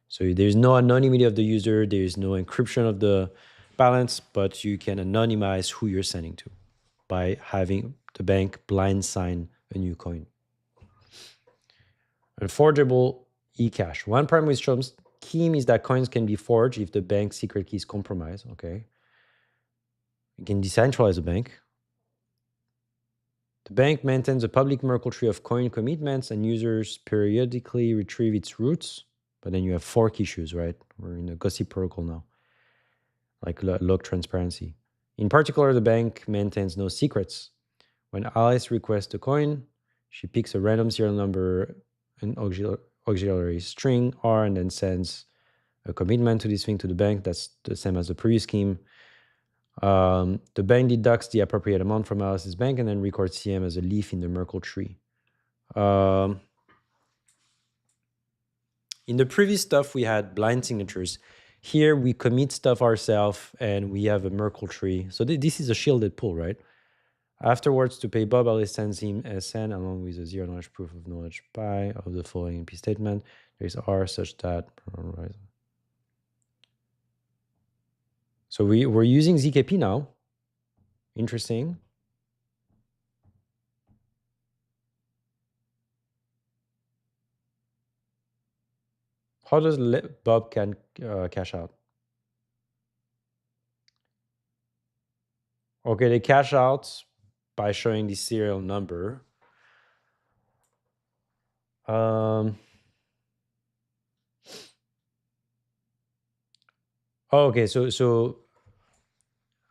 Speaker 1: So there's no anonymity of the user, there's no encryption of the balance, but you can anonymize who you're sending to by having the bank blind sign a new coin. And forgeable e-cash. One problem with Strom's scheme is that coins can be forged if the bank's secret key is compromised. Okay. You can decentralize a bank. The bank maintains a public Merkle tree of coin commitments and users periodically retrieve its roots. But then you have fork issues, right? We're in a gossip protocol now, like log transparency. In particular, the bank maintains no secrets. When Alice requests a coin, she picks a random serial number, an auxiliary string, R, and then sends a commitment to this thing to the bank. That's the same as the previous scheme. The bank deducts the appropriate amount from Alice's bank and then records CM as a leaf in the Merkle tree. In the previous stuff, we had blind signatures. Here, we commit stuff ourselves and we have a Merkle tree. So this is a shielded pool, right? Afterwards, to pay Bob, Alice sends him SN along with a zero knowledge proof of knowledge pi of the following NP statement. There is R such that. So we're using ZKP now. Interesting. How does Bob can cash out? Okay, they cash out by showing the serial number. Okay, so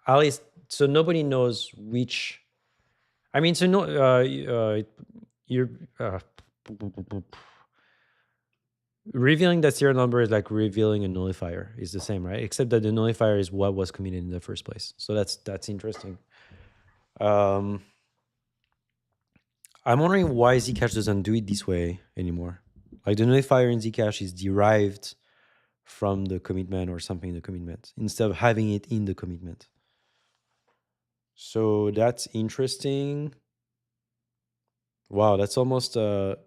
Speaker 1: Alice, so nobody knows which. I mean, so no, you're revealing that serial number is like revealing a nullifier. Is the same, right? Except that the nullifier is what was committed in the first place. So that's interesting. I'm wondering why Zcash doesn't do it this way anymore. Like the nullifier in Zcash is derived from the commitment or something in the commitment instead of having it in the commitment. So that's interesting. Wow, that's almost a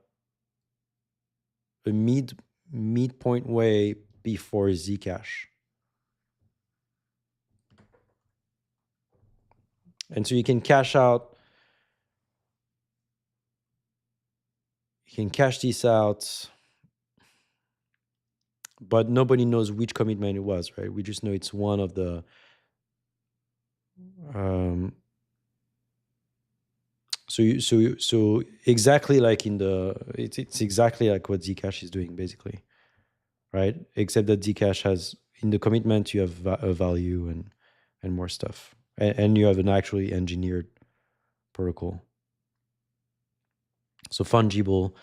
Speaker 1: midpoint way before Zcash. And so you can cash out, you can cash this out, but nobody knows which commitment it was, right? We just know it's one of the so exactly like in the it's exactly like what Zcash is doing basically, right? Except that Zcash has in the commitment you have a value and more stuff, and you have an actually engineered protocol. So fungible.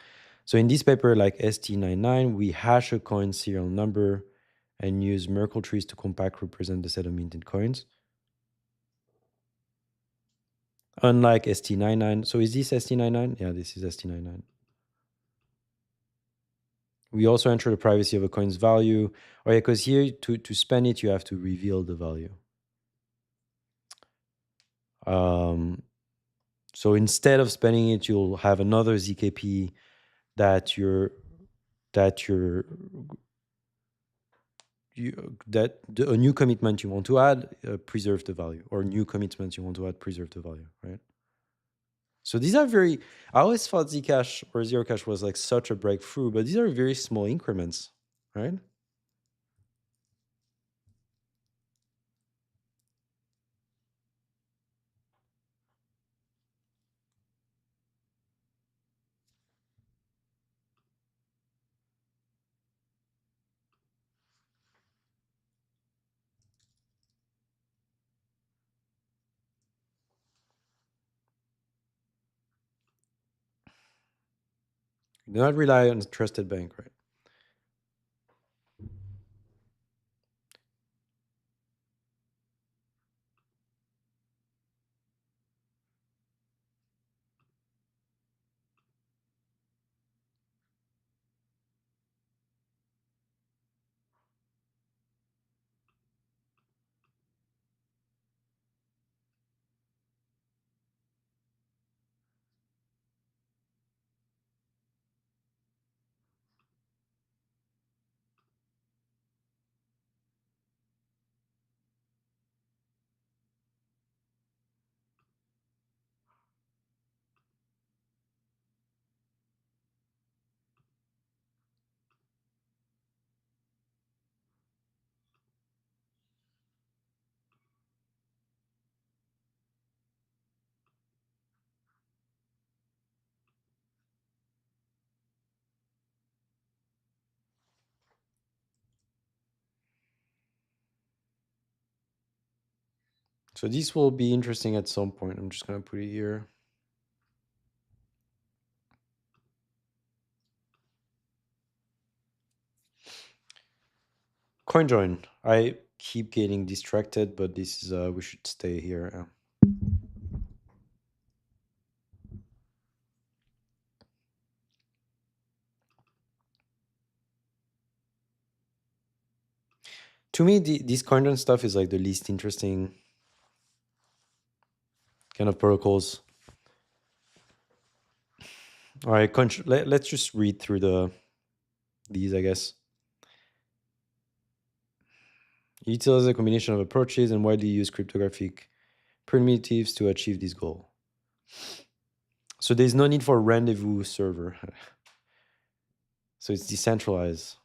Speaker 1: So in this paper, like ST99, we hash a coin serial number and use Merkle trees to compact represent the set of minted coins. Unlike ST99. So is this ST99? Yeah, this is ST99. We also enter the privacy of a coin's value. Oh yeah, because here to spend it, you have to reveal the value. So instead of spending it, you'll have another ZKP that a new commitment you want to add preserve the value, or new commitments you want to add preserve the value, right? So these are very. I always thought Zcash or Zero Cash was like such a breakthrough, but these are very small increments, right? Do not rely on a trusted bank, right? So this will be interesting at some point. I'm just going to put it here. CoinJoin. I keep getting distracted, but this is we should stay here. To me, this CoinJoin stuff is like the least interesting kind of protocols. All right, let's just read through these, I guess. It utilises a combination of approaches and widely used cryptographic primitives to achieve this goal. So there's no need for a rendezvous server. So it's decentralized.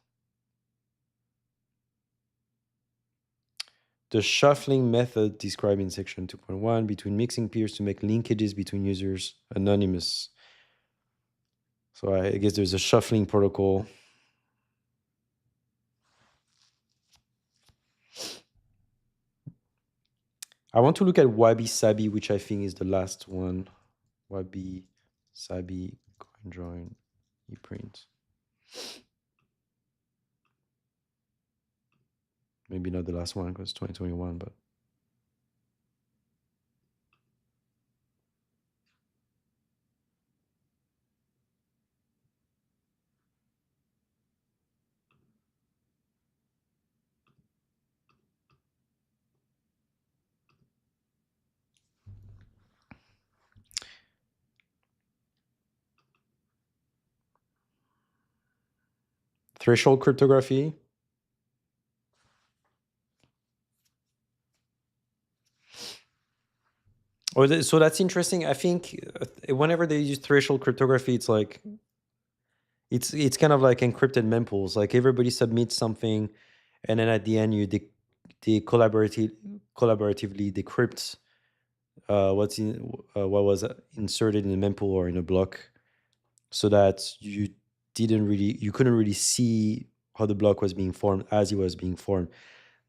Speaker 1: The shuffling method described in section 2.1 between mixing peers to make linkages between users anonymous. So I guess there's a shuffling protocol. I want to look at Wabi Sabi, which I think is the last one. Wabi Sabi CoinJoin ePrint. Maybe not the last one because 2021, but threshold cryptography. So that's interesting. I think whenever they use threshold cryptography, it's like it's kind of like encrypted mempools. Like everybody submits something, and then at the end they collaboratively decrypt what was inserted in a mempool or in a block, so that you couldn't really see how the block was being formed as it was being formed.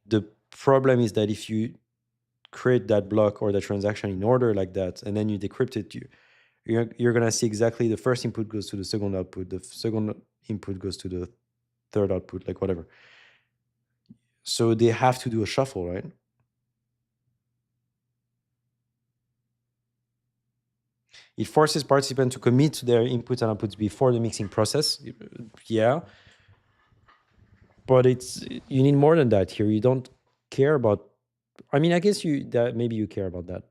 Speaker 1: The problem is that if you create that block or the transaction in order like that, and then you decrypt it, you're gonna see exactly the first input goes to the second output, the second input goes to the third output, like whatever. So they have to do a shuffle, right? It forces participants to commit to their inputs and outputs before the mixing process. Yeah, but you need more than that here. You don't care about. I mean, I guess maybe you care about that.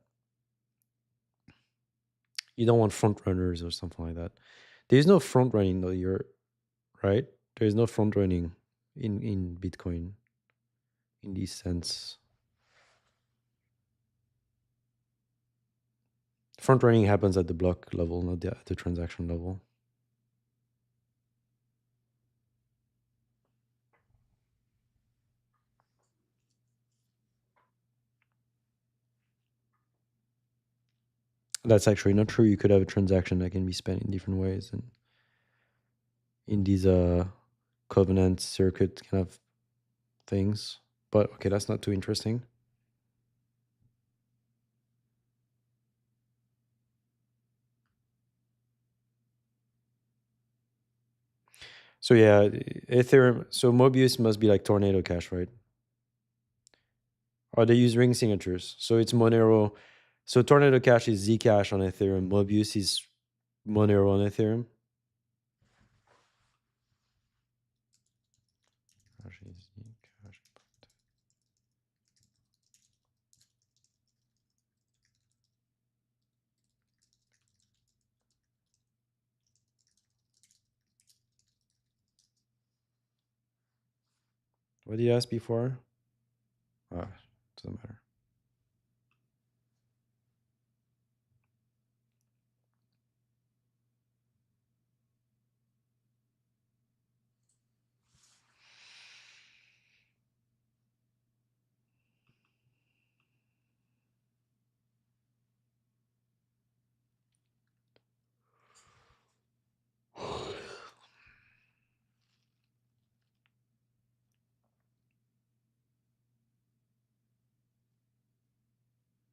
Speaker 1: You don't want front runners or something like that. There's no front running though. You're right. There's no front running in Bitcoin in this sense. Front running happens at the block level, not at the transaction level. That's actually not true. You could have a transaction that can be spent in different ways, and in these covenant circuit kind of things. But okay, that's not too interesting. So yeah, Ethereum. So Mobius must be like Tornado Cash, right? Or they use ring signatures. So it's Monero. So Tornado Cash is Zcash on Ethereum. Mobius is Monero on Ethereum. What did you ask before? Ah, doesn't matter.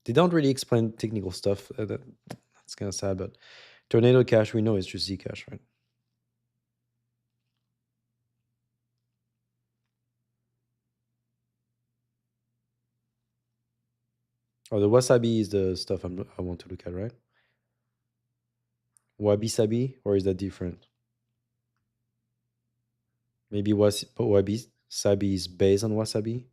Speaker 1: They don't really explain technical stuff. That's kind of sad, but Tornado Cash, we know it's just Zcash, right? Oh, the Wasabi is the stuff I want to look at, right? Wabi Sabi, or is that different? Maybe Wabi Sabi is based on Wasabi?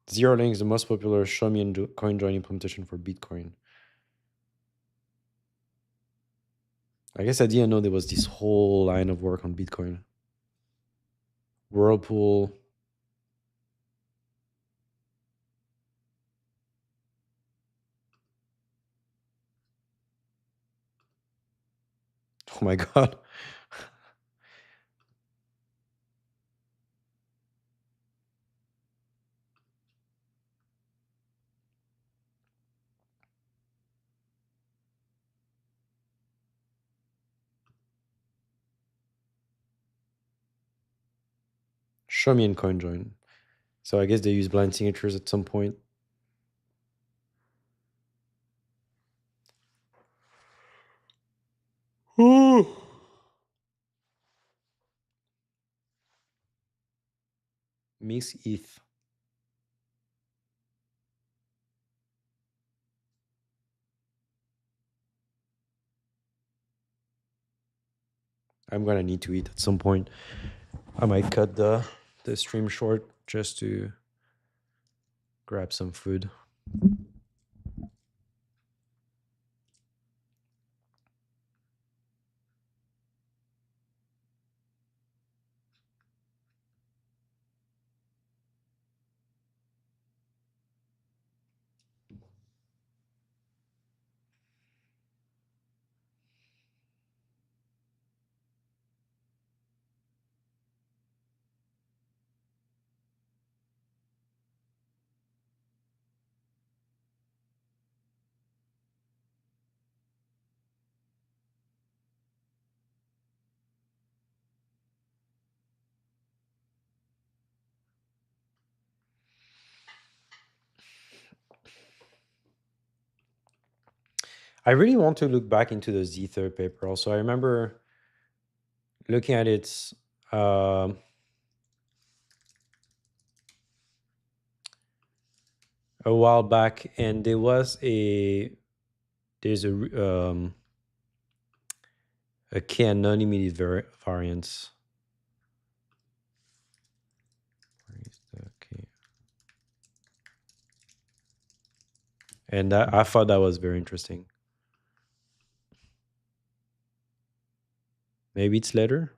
Speaker 1: Zero Link is the most popular Shomi and CoinJoin implementation for Bitcoin. I guess I didn't know there was this whole line of work on Bitcoin. Whirlpool. Oh my God. Shomi and CoinJoin. So I guess they use blind signatures at some point. Mix ETH. I'm gonna need to eat at some point. I might cut the stream short just to grab some food. I really want to look back into the Zther paper also. I remember looking at it um, a while back, and there's a key anonymity variance. Where is the key? And I thought that was very interesting. Maybe it's later.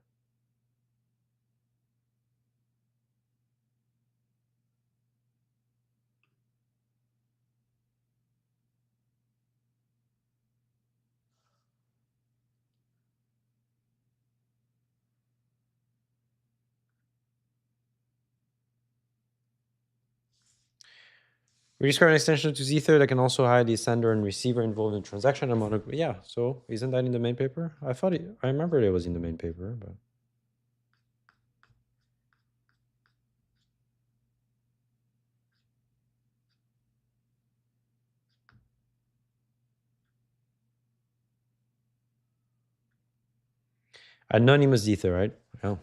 Speaker 1: We describe an extension to Zther that can also hide the sender and receiver involved in transaction amount. Yeah, so isn't that in the main paper? I remember it was in the main paper, but. Anonymous ether, right? Yeah.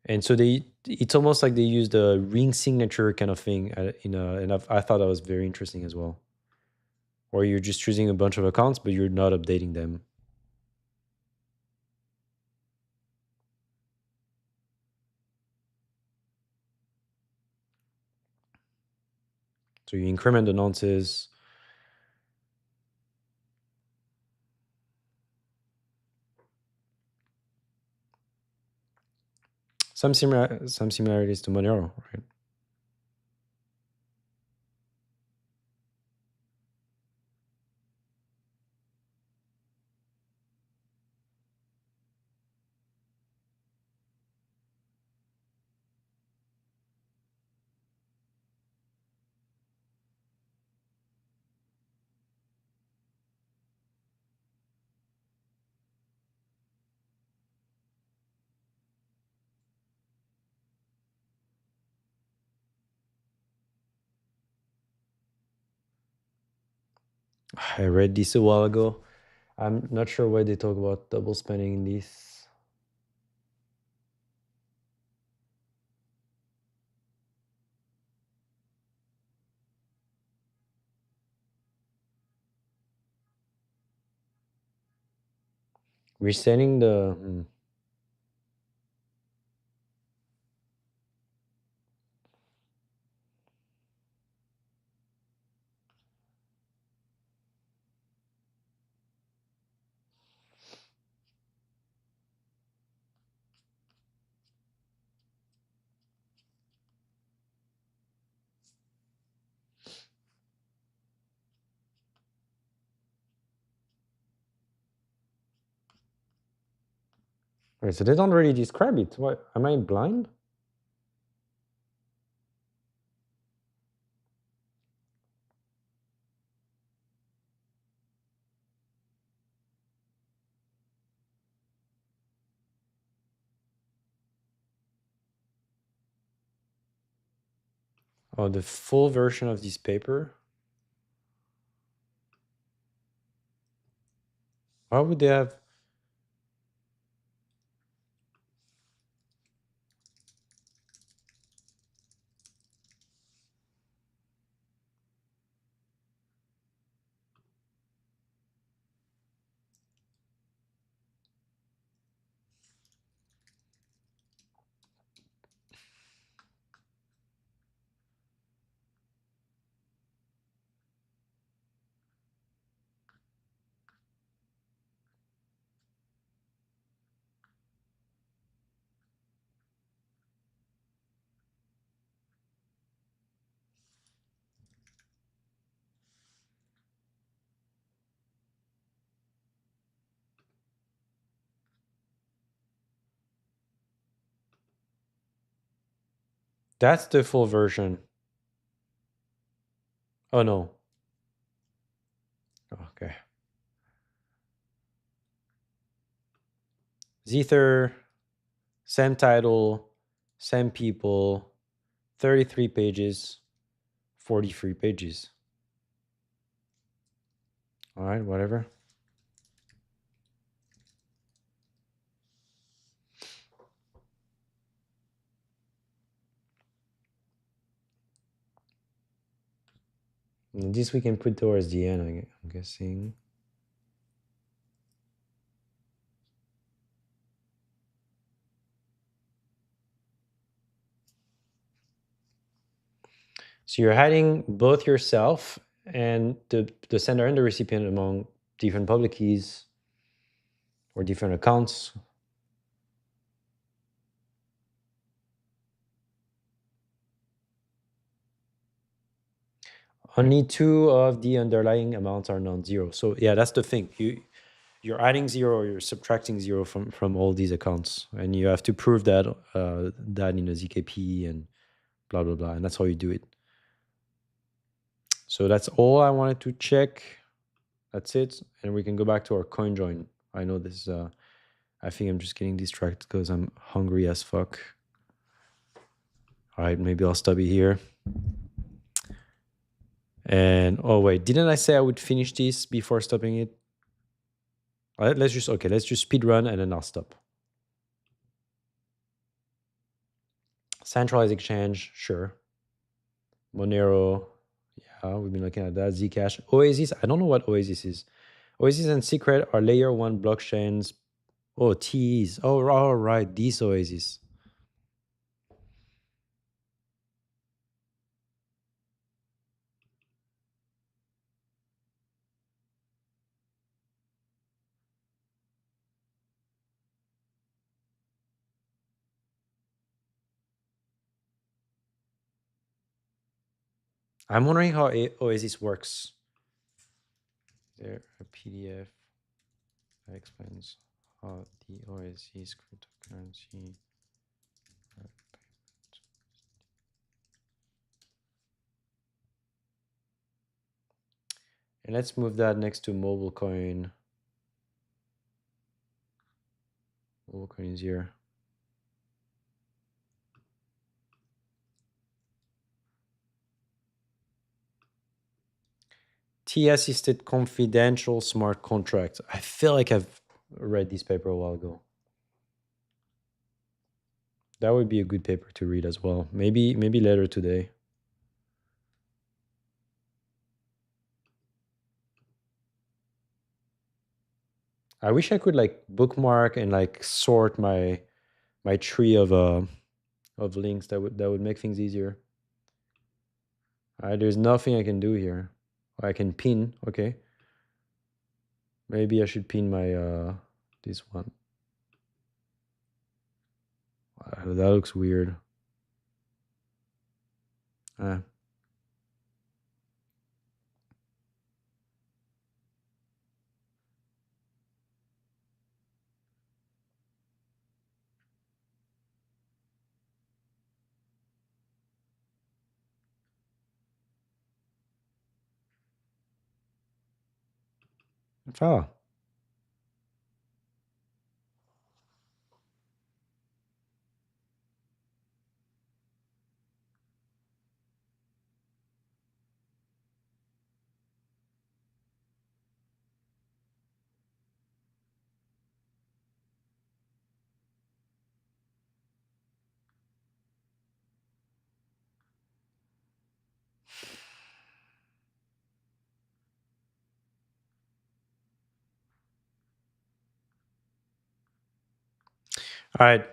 Speaker 1: And so it's almost like they use the ring signature kind of thing and I thought that was very interesting as well. Or you're just choosing a bunch of accounts, but you're not updating them. So you increment the nonces. Some similarities to Monero, right? I read this a while ago. I'm not sure why they talk about double spending in this. Resetting the Right, so they don't really describe it. What am I blind? Oh, the full version of this paper. Why would they have? That's the full version. Oh no. Okay. Zether, same title, same people, 33 pages, 43 pages. All right, whatever. And this we can put towards the end, I'm guessing. So you're hiding both yourself and the sender and the recipient among different public keys or different accounts. Only two of the underlying amounts are non-zero. So yeah, that's the thing. You're adding zero or you're subtracting zero from all these accounts, and you have to prove that that in a ZKP and blah blah blah, and that's how you do it. So that's all I wanted to check. That's it, and we can go back to our coin join. I know this. I think I'm just getting distracted because I'm hungry as fuck. All right, maybe I'll stop it here. And oh wait, didn't I say I would finish this before stopping it? Let's just speed run and then I'll stop. Centralized exchange, sure. Monero, yeah, we've been looking at that. Zcash, Oasis. I don't know what Oasis is. Oasis and Secret are layer one blockchains. Oh, TEs. Oh, all right, these Oasis. I'm wondering how Oasis works. There a PDF that explains how the Oasis cryptocurrency. And let's move that next to mobile coin. Mobile coin is here. T assisted confidential smart contract. I feel like I've read this paper a while ago. That would be a good paper to read as well. Maybe later today. I wish I could like bookmark and like sort my tree of links. That would make things easier. All right, there's nothing I can do here. I can pin. Okay. Maybe I should pin my this one. That looks weird. Uh, ah. All right.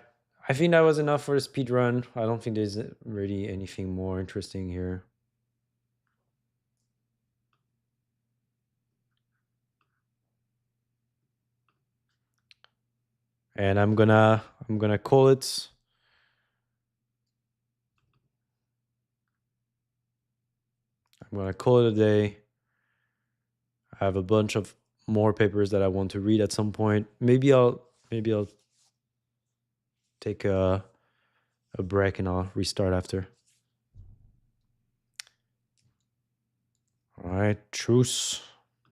Speaker 1: I think that was enough for the speed run. I don't think there's really anything more interesting here. And I'm gonna call it. I'm gonna call it a day. I have a bunch of more papers that I want to read at some point. Maybe I'll take a break and I'll restart after. All right, truce.